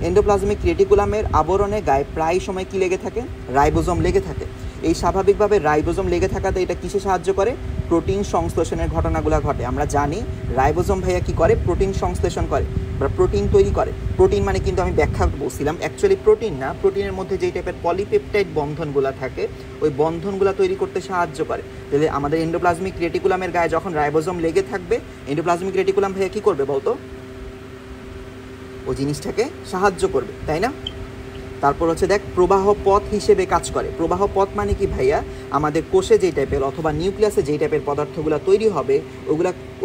এন্ডোপ্লাজমিক রেটিকুলামের আবরণে গায়ে প্রায় সময় কি লেগে থাকে? রাইবোজোম লেগে থাকে। এই স্বাভাবিকভাবে রাইবোজোম লেগে থাকাতে এটা কিসে সাহায্য করে? প্রোটিন সংশ্লেষণের ঘটনাগুলো ঘটে। আমরা জানি রাইবোজোম ভাইয়া কি করে? প্রোটিন সংশ্লেষণ করে বা প্রোটিন তৈরি করে। প্রোটিন মানে কিন্তু আমি ব্যাখ্যা বলছিলাম, অ্যাকচুয়ালি প্রোটিন না, প্রোটিনের মধ্যে যেই টাইপের পলিপেপটাইড বন্ধনগুলো থাকে ওই বন্ধনগুলো তৈরি করতে সাহায্য করে। তাহলে আমাদের এন্ডোপ্লাজমিক রেটিকুলামের গায়ে যখন রাইবোজোম লেগে থাকবে, এন্ডোপ্লাজমিক রেটিকুলাম ভাইয়া কী করবে বলতো? ওই জিনিসটাকে সাহায্য করবে, তাই না? তারপর হচ্ছে দেখ, প্রবাহ পথ হিসেবে কাজ করে। প্রবাহ পথ মানে কি ভাইয়া? আমাদের কোষে যেই টাইপের অথবা নিউক্লিয়াসে যেই টাইপের পদার্থগুলো তৈরি হবে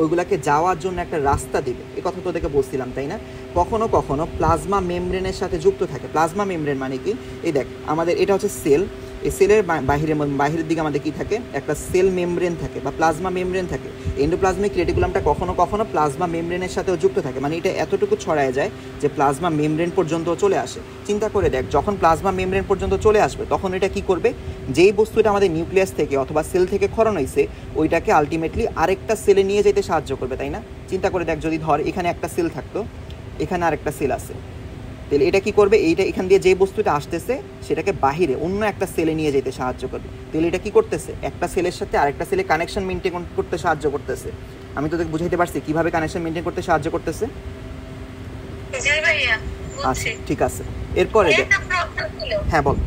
ওইগুলাকে যাওয়ার জন্য একটা রাস্তা দিবে। এ কথা তো দেখে বলছিলাম, তাই না? কখনো কখনো প্লাজমা মেমব্রেনের সাথে যুক্ত থাকে। প্লাজমা মেমব্রেন মানে কি? এই দেখ, আমাদের এটা হচ্ছে সেল। এই সেলের বাহিরের দিকে আমাদের কি থাকে? একটা সেল মেমব্রেন থাকে বা প্লাজমা মেমব্রেন থাকে। এন্ডোপ্লাজমিক রেটিকুলামটা কখনো কখনো প্লাজমা মেমব্রেনের সাথেও যুক্ত থাকে, মানে এটা এতটুকু ছড়ায় যায় যে প্লাজমা মেমব্রেন পর্যন্ত চলে আসে। চিন্তা করে দেখ, যখন প্লাজমা মেমব্রেন পর্যন্ত চলে আসবে তখন এটা কি করবে? যেই বস্তুটা আমাদের নিউক্লিয়াস থেকে অথবা সেল থেকে ক্ষরণ হয়েছে ওইটাকে আলটিমেটলি আরেকটা সেলে নিয়ে যেতে সাহায্য করবে, তাই না? চিন্তা করে দেখ, যদি ধর এখানে একটা সেল থাকতো, এখানে আরেকটা সেল আছে, তাহলে এটা কি করবে? এইটা এখান দিয়ে যে বস্তুটা আসতেছে সেটাকে বাহিরে অন্য একটা সেলে নিয়ে যেতে সাহায্য করবে। তাহলে এটা কি করতেছে? একটা সেলের সাথে আরেকটা সেলে কানেকশন মেনটেন করতে সাহায্য করতেছে। আমি তোদেরকে বুঝাইতে পারছি কিভাবে কানেকশন মেনটেন করতে সাহায্য করতেছে? আচ্ছা, ঠিক আছে। এরপরে হ্যাঁ বল।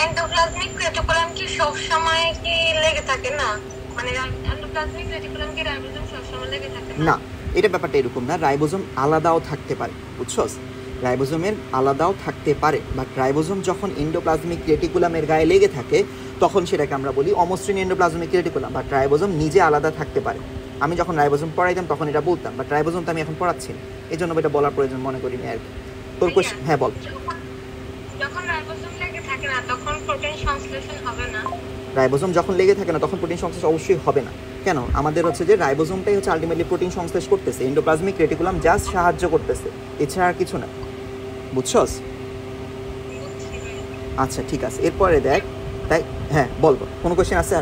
এন্ডোপ্লাজমিক রেটিকুলাম কি সব সময় কি লেগে থাকে না? মানে এন্ডোপ্লাজমিক রেটিকুলাম কি রাইবোজোম সব সময় লেগে থাকে না? এটা ব্যাপারটা এরকম না, রাইবোজোম আলাদাও থাকতে পারে, বুঝছস? রাইবোজোমের আলাদাও থাকতে পারে, বাট রাইবোজোম যখন এন্ডোপ্লাজমিক রেটিকুলামের গায়ে লেগে থাকে তখন সেটাকে আমরা বলি অমসৃণ এন্ডোপ্লাজমিক রেটিকুলাম। বাট রাইবোজোম নিজে আলাদা থাকতে পারে। আমি যখন রাইবোজোম পড়াইতাম তখন এটা বলতাম, বাট রাইবোজোম তো আমি এখন পড়াচ্ছি না, এই জন্য এটা বলার প্রয়োজন মনে করিনি আর কি। তোর কোশ্চেন? হ্যাঁ বল। যখন রাইবোজোম লেগে থাকে না তখন প্রোটিন সংশ্লেষণ হবে না? রাইবোজোম যখন লেগে থাকে না তখন প্রোটিন সংশ্লেষ অবশ্যই হবে না। কেন? আমাদের হচ্ছে যে রাইবোজোমটাই হচ্ছে আলটিমেটলি প্রোটিন সংশ্লেষ করতেছে, এন্ডোপ্লাজমিক রেটিকুলাম জাস্ট সাহায্য করতেছে, এছাড়া আর কিছু না, বুঝছস? আচ্ছা ঠিক আছে, এরপরে দেখ, তাই হ্যাঁ বল বল, কোনো কোয়েশ্চেন আছে?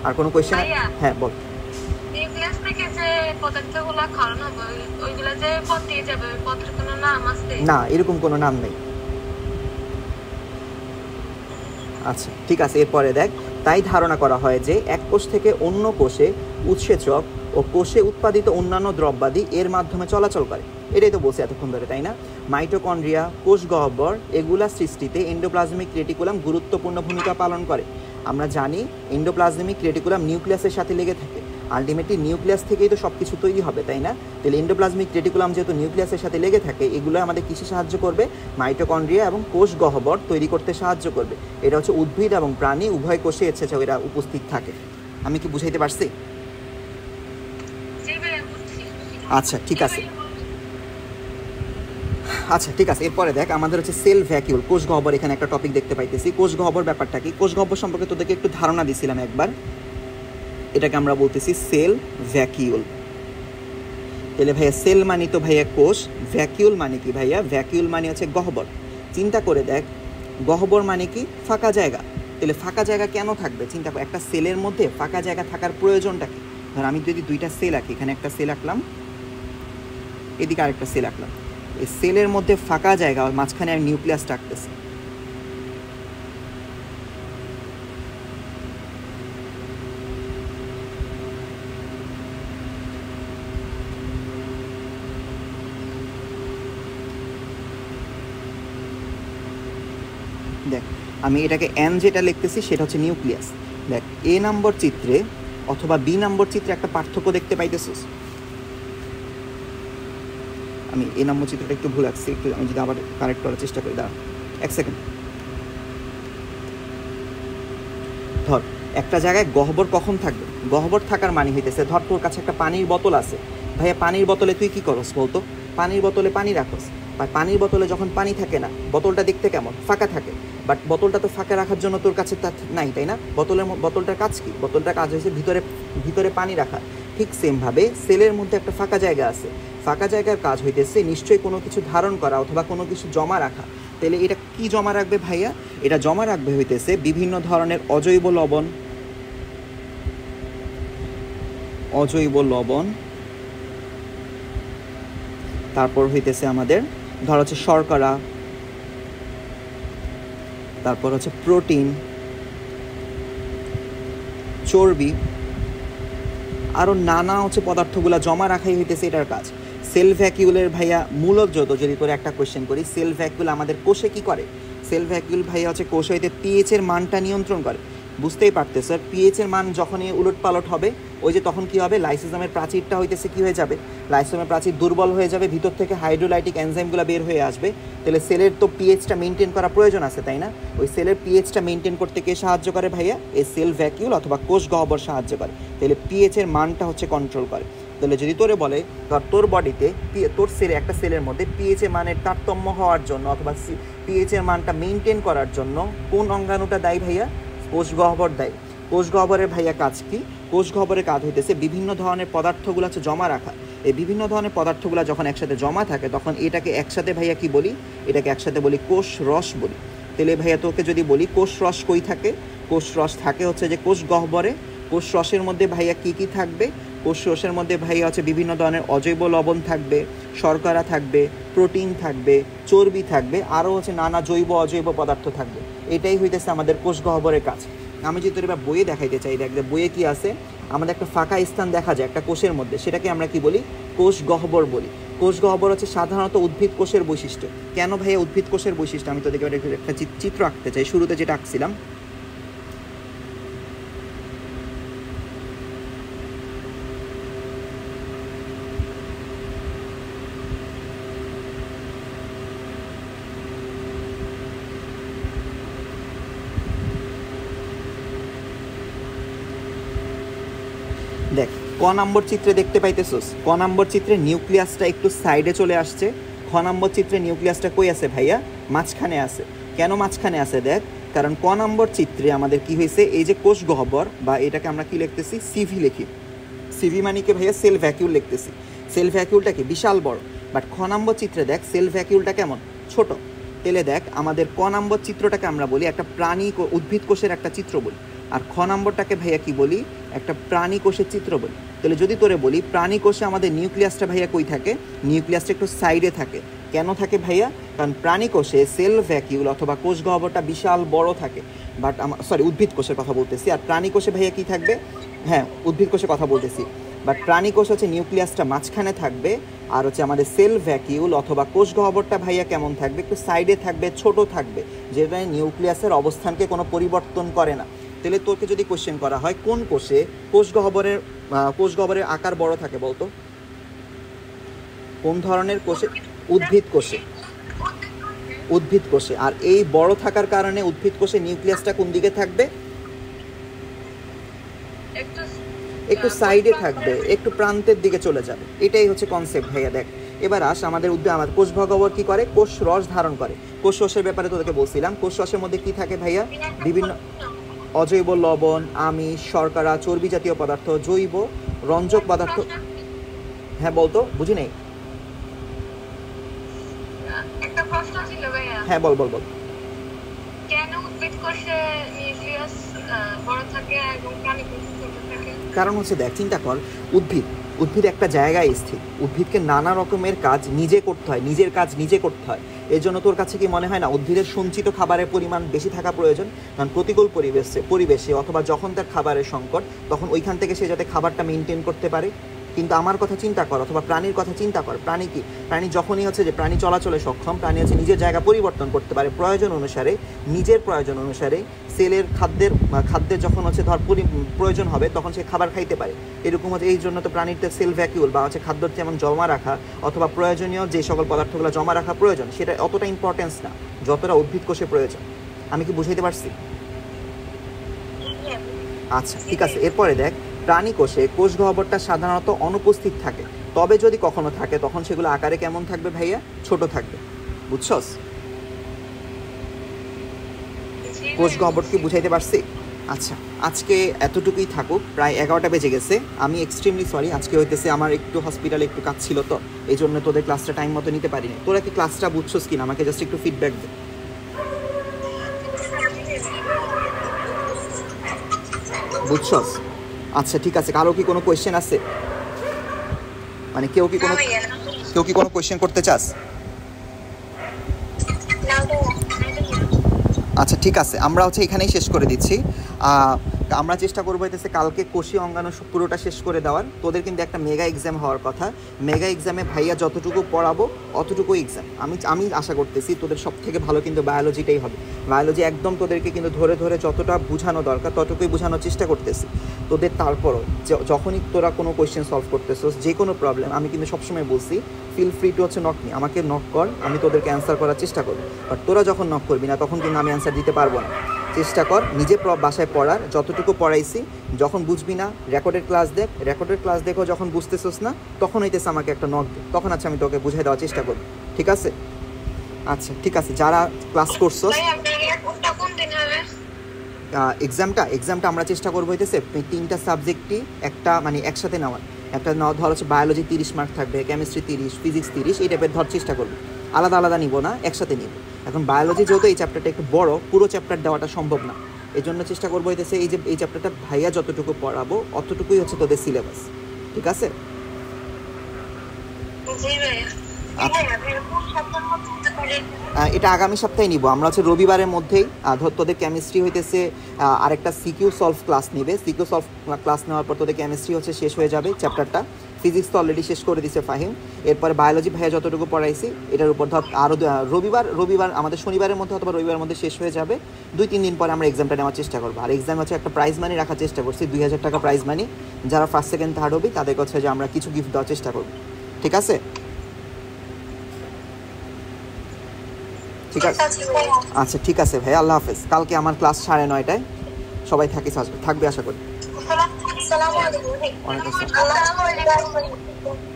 আর কোনো কোয়েশ্চেন? হ্যাঁ বল। নিউক্লিয়াস থেকে যে পদার্থগুলো ক্ষরণ হবে ওইগুলা যে পথ দিয়ে যাবে ওই পথের কোনো নাম আছে? না, এরকম কোনো নাম নেই। আচ্ছা ঠিক আছে, এরপরে দেখ, তাই ধারণা করা হয় যে এক কোষ থেকে অন্য কোষে উৎসেচক ও কোষে উৎপাদিত অন্যান্য দ্রব্যাদি এর মাধ্যমে চলাচল করে। এটাই তো বলছি এতক্ষণ ধরে, তাই না? মাইটোকন্ড্রিয়া, কোষ গহ্বর এগুলা সৃষ্টিতে এন্ডোপ্লাজমিক রেটিকুলাম গুরুত্বপূর্ণ ভূমিকা পালন করে। আমরা জানি এন্ডোপ্লাজমিক রেটিকুলাম নিউক্লিয়াসের সাথে লেগে থাকে, আলটিমেটলি নিউক্লিয়াস থেকেই তো সব কিছু তৈরি হবে, তাই না? তাহলে এন্ডোপ্লাজমিক রেটিকুলাম যেহেতু নিউক্লিয়াসের সাথে লেগে থাকে, এগুলো আমাদের কিসে সাহায্য করবে? মাইটোকন্ড্রিয়া এবং কোষ গহ্বর তৈরি করতে সাহায্য করবে। এটা হচ্ছে উদ্ভিদ এবং প্রাণী উভয় কোষে এরা উপস্থিত থাকে। আমি কি বুঝাইতে পারছি? আচ্ছা ঠিক আছে, আচ্ছা ঠিক আছে, এরপরে দেখ আমাদের হচ্ছে সেল ভ্যাকিউল, কোষ গহ্বর। এখানে একটা টপিক দেখতে পাইতেছি, কোষ গহ্বর ব্যাপারটা কি? কোষ গহ্বর সম্পর্কে তোদেরকে একটু ধারণা দিয়েছিলাম একবার, এটাকে আমরা বলতেছি সেল ভ্যাকিউল। তাহলে ভাইয়া সেল মানে তো ভাইয়া কোষ, ভ্যাকিউল মানে কি ভাইয়া? ভ্যাকিউল মানে হচ্ছে গহ্বর। চিন্তা করে দেখ, গহ্বর মানে কি? ফাঁকা জায়গা। তাহলে ফাঁকা জায়গা কেন থাকবে? চিন্তা কর, একটা সেলের মধ্যে ফাঁকা জায়গা থাকার প্রয়োজনটা কি? ধর আমি যদি দুইটা সেল আঁকি, এখানে একটা সেল আঁকলাম, এদিকে আরেকটা সেল আঁকলাম, এই সেলের মধ্যে ফাঁকা জায়গা, মাঝখানে আর নিউক্লিয়াসটা আঁকতেছে। দেখ আমি এটাকে এন যেটা লিখতেছি সেটা হচ্ছে নিউক্লিয়াস। দেখ এ নম্বর চিত্রে অথবা বি নম্বর চিত্রে একটা পার্থক্য দেখতে পাইতেছিস। আমি এ নম্বর চিত্রটা একটু ভুল আঁকছি, একটু আমি যদি আবার কারেক্ট করার চেষ্টা করি, দাঁড়া এক সেকেন্ড। ধর একটা জায়গায় গহ্বর কখন থাকবে? গহ্বর থাকার মানে হইতেছে, ধর তোর কাছে একটা পানির বোতল আছে, ভাইয়া পানির বোতলে তুই কি করস বলতো? পানির বোতলে পানি রাখস, বা পানির বোতলে যখন পানি থাকে না, বোতলটা দেখতে কেমন? ফাঁকা থাকে। বাট বোতলটা তো ফাঁকা রাখার জন্য তোর কাছে তা নাই, তাই না? বোতলটার কাজ কি? বোতলটার কাজ হয়েছে ভিতরে পানি রাখা। ঠিক সেমভাবে সেলের মধ্যে একটা ফাঁকা জায়গা আছে, ফাঁকা জায়গার কাজ হইতেছে নিশ্চয়ই কোনো কিছু ধারণ করা অথবা কোনো কিছু জমা রাখা। তাহলে এটা কি জমা রাখবে ভাইয়া? এটা জমা রাখবে হইতেছে বিভিন্ন ধরনের অজৈব লবণ, তারপর হইতেছে আমাদের ধর হচ্ছে শর্করা, তারপর হচ্ছে প্রোটিন, চর্বি, আরও নানা হচ্ছে পদার্থগুলো জমা রাখাই হইতেছে এটার কাজ। সেল ভ্যাকিউলের ভাইয়া মূলত যদি করে একটা কোয়েশ্চেন করি, সেল ভ্যাকিউল আমাদের কোষে কি করে? সেল ভ্যাকিউল ভাইয়া হচ্ছে কোষে হইতে পিএইচের মানটা নিয়ন্ত্রণ করে। বুঝতেই পারতে স্যার, পিএইচের মান যখনই উলটপালট হবে, ওই যে তখন কি হবে? লাইসোজোমের প্রাচীরটা হইতেছে কি হয়ে যাবে? লাইসোজোমের প্রাচীর দুর্বল হয়ে যাবে, ভিতর থেকে হাইড্রোলাইটিক এনজাইমগুলো বের হয়ে আসবে। তাহলে সেলের তো পিএইচটা মেনটেন করা প্রয়োজন আছে, তাই না? ওই সেলের পিএইচটা মেনটেন করতে কে সাহায্য করে ভাইয়া? এই সেল ভ্যাকিউল অথবা কোষ গহ্বর সাহায্য করে। তাহলে পিএইচের মানটা হচ্ছে কন্ট্রোল করে। তাহলে যদি তোরে বলে ধর তোর বডিতে তোর সেলে একটা সেলের মধ্যে পিএইচের মানের তারতম্য হওয়ার জন্য অথবা পিএইচের মানটা মেনটেন করার জন্য কোন অঙ্গাণুটা দায়ী ভাইয়া? কোষ গহ্বর দায়ী। কোষ গহ্বরের ভাইয়া কাজ কি? কোষ গহ্বরের কাজ হইতেছে বিভিন্ন ধরনের পদার্থগুলো হচ্ছে জমা রাখা। এই বিভিন্ন ধরনের পদার্থগুলো যখন একসাথে জমা থাকে, তখন এটাকে একসাথে ভাইয়া কি বলি? এটাকে একসাথে বলি কোষ রস বলি। তাহলে ভাইয়া তোকে যদি বলি কোষ রস কই থাকে? কোষ রস থাকে হচ্ছে যে কোষ গহ্বরে। কোষ রসের মধ্যে ভাইয়া কি কি থাকবে? কোষ রসের মধ্যে ভাইয়া হচ্ছে বিভিন্ন ধরনের অজৈব লবণ থাকবে, শর্করা থাকবে, প্রোটিন থাকবে, চর্বি থাকবে, আরও হচ্ছে নানা জৈব অজৈব পদার্থ থাকবে। এটাই হইতেছে আমাদের কোষ গহ্বরের কাজ। আমি যদি তোর এবার বইয়ে দেখাইতে চাই, দেখ বইয়ে কি আছে? আমাদের একটা ফাঁকা স্থান দেখা যায় একটা কোষের মধ্যে, সেটাকে আমরা কি বলি? কোষ গহ্বর বলি। কোষ গহ্বর হচ্ছে সাধারণত উদ্ভিদ কোষের বৈশিষ্ট্য। কেন ভাইয়া উদ্ভিদ কোষের বৈশিষ্ট্য? আমি তোদেরকে একটা চিত্র আঁকতে চাই, শুরুতে যেটা আঁকছিলাম। দেখ ক নম্বর চিত্রে দেখতে পাইতেছোস, ক নম্বর চিত্রে নিউক্লিয়াসটা একটু সাইডে চলে আসছে। খ নম্বর চিত্রে নিউক্লিয়াসটা কই আছে ভাইয়া? মাঝখানে আছে। কেন মাঝখানে আছে? দেখ, কারণ ক নম্বর চিত্রে আমাদের কি হয়েছে? এই যে কোষ গহ্বর, বা এটাকে আমরা কি লিখতেছি? সিভি লিখি। সিভি মানে কি ভাইয়া? সেল ভ্যাকিউল লিখতেছি। সেল ভ্যাকিউলটা কি বিশাল বড়, বাট খ নম্বর চিত্রে দেখ সেল ভ্যাকিউলটা কেমন? ছোট। তাহলে দেখ আমাদের ক নম্বর চিত্রটাকে আমরা বলি একটা উদ্ভিদ কোষের একটা চিত্র বলি, আর খ নম্বরটাকে ভাইয়া কি বলি? একটা প্রাণী কোষের চিত্র বলি। তাহলে যদি তোরে বলি প্রাণী কোষে আমাদের নিউক্লিয়াসটা ভাইয়া কই থাকে? নিউক্লিয়াসটা একটু সাইডে থাকে। কেন থাকে ভাইয়া? কারণ প্রাণী কোষে সেল ভ্যাকিউল অথবা কোষ গহ্বরটা বিশাল বড় থাকে, বাট উদ্ভিদ কোষের কথা বলতেছি। আর প্রাণী কোষে ভাইয়া কি থাকবে? হ্যাঁ, উদ্ভিদ কোষের কথা বলতেছি। বাট প্রাণী কোষ হচ্ছে নিউক্লিয়াসটা মাঝখানে থাকবে, আর হচ্ছে আমাদের সেল ভ্যাকিউল অথবা কোষ গহ্বরটা ভাইয়া কেমন থাকবে? একটু সাইডে থাকবে, ছোট থাকবে, যেটা নিউক্লিয়াসের অবস্থানকে কোনো পরিবর্তন করে না। তাহলে তোকে যদি কোশ্চেন করা হয় কোন কোষে কোষ গহ্বরের আকার বড় থাকে বলতো? কোন ধরনের কোষে? উদ্ভিদ কোষে। উদ্ভিদ কোষে। আর এই বড় থাকার কারণে উদ্ভিদ কোষে নিউক্লিয়াসটা কোন দিকে থাকবে? একটু সাইডে থাকবে, একটু প্রান্তের দিকে চলে যাবে। এটাই হচ্ছে কনসেপ্ট ভাইয়া। দেখ এবার আস, আমাদের কোষ গহ্বর কি করে? কোষ রস ধারণ করে। কোষ রসের ব্যাপারে তোদেরকে বলছিলাম। কোষ রসের মধ্যে কি থাকে ভাইয়া? বিভিন্ন অজৈব লবণ, আমিষ, শর্করা, চর্বি জাতীয় পদার্থ, জৈব রঞ্জক পদার্থ। হ্যাঁ বলতো, বুঝি নেই। একটা প্রশ্ন ছিল ভাইয়া। হ্যাঁ বল বল বল। কেন উদ্ভিদ কোষে নিউক্লিয়াস বড় থাকে এবং প্রাণী কোষে ছোট থাকে? কারণ হচ্ছে দেখ, চিন্তা কর, উদ্ভিদ একটা জায়গায় স্থির। উদ্ভিদকে নানা রকমের কাজ নিজে করতে হয়, নিজের কাজ নিজে করতে হয়। এর জন্য তোর কাছে কি মনে হয় না উদ্ভিদের সঞ্চিত খাবারের পরিমাণ বেশি থাকা প্রয়োজন? কারণ প্রতিকূল পরিবেশে অথবা যখন তার খাবারের সংকট, তখন ওইখান থেকে সে যাতে খাবারটা মেনটেন করতে পারে। কিন্তু আমার কথা চিন্তা কর, অথবা প্রাণীর কথা চিন্তা কর। প্রাণী যখনই হচ্ছে যে প্রাণী চলাচলে সক্ষম, প্রাণী হচ্ছে নিজের জায়গা পরিবর্তন করতে পারে প্রয়োজন অনুসারে, নিজের প্রয়োজন অনুসারে। সেলের খাদ্যের যখন হচ্ছে ধর প্রয়োজন হবে, তখন সে খাবার খাইতে পারে। এরকম হচ্ছে, এই জন্য তো প্রাণীর সেল ভ্যাকিউল বা হচ্ছে খাদ্য যেমন জমা রাখা অথবা প্রয়োজনীয় যে সকল পদার্থগুলো জমা রাখা প্রয়োজন, সেটা অতটা ইম্পর্টেন্স না যতটা উদ্ভিদ কোষে প্রয়োজন। আমি কি বুঝাইতে পারছি? আচ্ছা ঠিক আছে। এরপরে দেখ, প্রাণী কোষে কোষ গহ্বরটা সাধারণত অনুপস্থিত থাকে। তবে যদি কখনো থাকে, তখন সেগুলো আকারে কেমন থাকবে ভাইয়া? ছোট থাকবে। বুঝছস? কোষ গহ্বর কি বুঝাইতে পারছি? আচ্ছা, আজকে এতটুকুই থাকুক। প্রায় 11টা বেজে গেছে। আমি এক্সট্রিমলি সরি, আজকে হইতেছে আমার একটু হসপিটালে একটু কাজ ছিল, তো এই জন্য তোদের ক্লাসটা টাইম মতো নিতে পারিনি। তোরা কি ক্লাসটা বুঝছস কিনা আমাকে জাস্ট একটু ফিডব্যাক দে। বুঝছস? আচ্ছা ঠিক আছে। কারো কি কোনো কোয়েশ্চেন আছে? মানে কেউ কি কোনো কোয়েশ্চেন করতে চাস? আচ্ছা ঠিক আছে, আমরা হচ্ছে এখানেই শেষ করে দিচ্ছি। আমরা চেষ্টা করবো হইতেছে কালকে কোষীয় অঙ্গাণু পুরোটা শেষ করে দেওয়ার। তোদের কিন্তু একটা মেগা এক্সাম হওয়ার কথা। মেগা এক্সামে ভাইয়া যতটুকু পড়াবো অতটুকু এক্সাম। আমি আশা করতেছি তোদের সব থেকে ভালো কিন্তু বায়োলজিটাই হবে। বায়োলজি একদম তোদেরকে কিন্তু ধরে ধরে যতটা বোঝানো দরকার ততটুকুই বোঝানোর চেষ্টা করতেছি তোদের। তারপরও যখনই তোরা কোনো কোয়েশ্চেন সলভ করতেছিস, যে কোনো প্রবলেম, আমি কিন্তু সবসময় বলছি ফিল ফ্রি টু হচ্ছে নক মি, আমাকে নক কর, আমি তোদেরকে অ্যান্সার করার চেষ্টা করবো। বাট তোরা যখন নক করবি না, তখন কিন্তু আমি অ্যান্সার দিতে পারবো না। চেষ্টা কর নিজে বাসায় পড়ার, যতটুকু পড়াইছি। যখন বুঝবি না, রেকর্ডেড ক্লাস দেখো, যখন বুঝতেছিস না, তখন হইতেছে আমাকে একটা নক দে, তখন আচ্ছা আমি তোকে বুঝাই দেওয়ার চেষ্টা করবো। ঠিক আছে? আচ্ছা ঠিক আছে। যারা ক্লাস করছো, এক্সামটা আমরা চেষ্টা করবো হইতেছে 3টা সাবজেক্টই একটা মানে একসাথে নেওয়ার। একটা ধর হচ্ছে বায়োলজি 30 মার্ক থাকবে, কেমিস্ট্রি 30, ফিজিক্স 30, এই টাইপের ধর চেষ্টা করবো। আলাদা আলাদা নিব না, একসাথে নিব। এখন বায়োলজি যেহেতু এই চ্যাপ্টারটা একটু বড়, পুরো চ্যাপ্টার দেওয়াটা সম্ভব না। এই জন্য চেষ্টা করবো হইতেছে এই চ্যাপ্টারটা ভাইয়া যতটুকু পড়াবো অতটুকুই হচ্ছে তোদের সিলেবাস। ঠিক আছে? এটা আগামী সপ্তাহে নিব আমরা হচ্ছে রবিবারের মধ্যেই। ধর তোদের কেমিস্ট্রি হইতেছে আরেকটা সিকিউ সলভ ক্লাস নেবে। সিকিউ সলভ ক্লাস নেওয়ার পর তোদের কেমিস্ট্রি হচ্ছে শেষ হয়ে যাবে চ্যাপ্টারটা। ফিজিক্স তো অলরেডি শেষ করে দিছে ফাহিম। এরপরে বায়োলজি ভাইয়া যতটুকু পড়াইছি এটার উপর ধর আরও রবিবার আমাদের শনিবারের মধ্যে অথবা রবিবারের মধ্যে শেষ হয়ে যাবে। 2-3 দিন পরে আমরা এক্সামটা নেওয়ার চেষ্টা করবো। আর এক্সাম হচ্ছে একটা প্রাইজ মানি রাখার চেষ্টা করছি, 2000 টাকা প্রাইজ মানি। যারা ফার্স্ট সেকেন্ড থার্ড হবে তাদের কাছে যে আমরা কিছু গিফট দেওয়ার চেষ্টা করবো। ঠিক আছে? ঠিক আছে। আচ্ছা ঠিক আছে ভাই, আল্লাহ হাফেজ। কালকে আমার ক্লাস 9:30টায়। সবাই থাকবে আশা করি। আসসালামু আলাইকুম। ওয়ালাইকুম আসসালাম।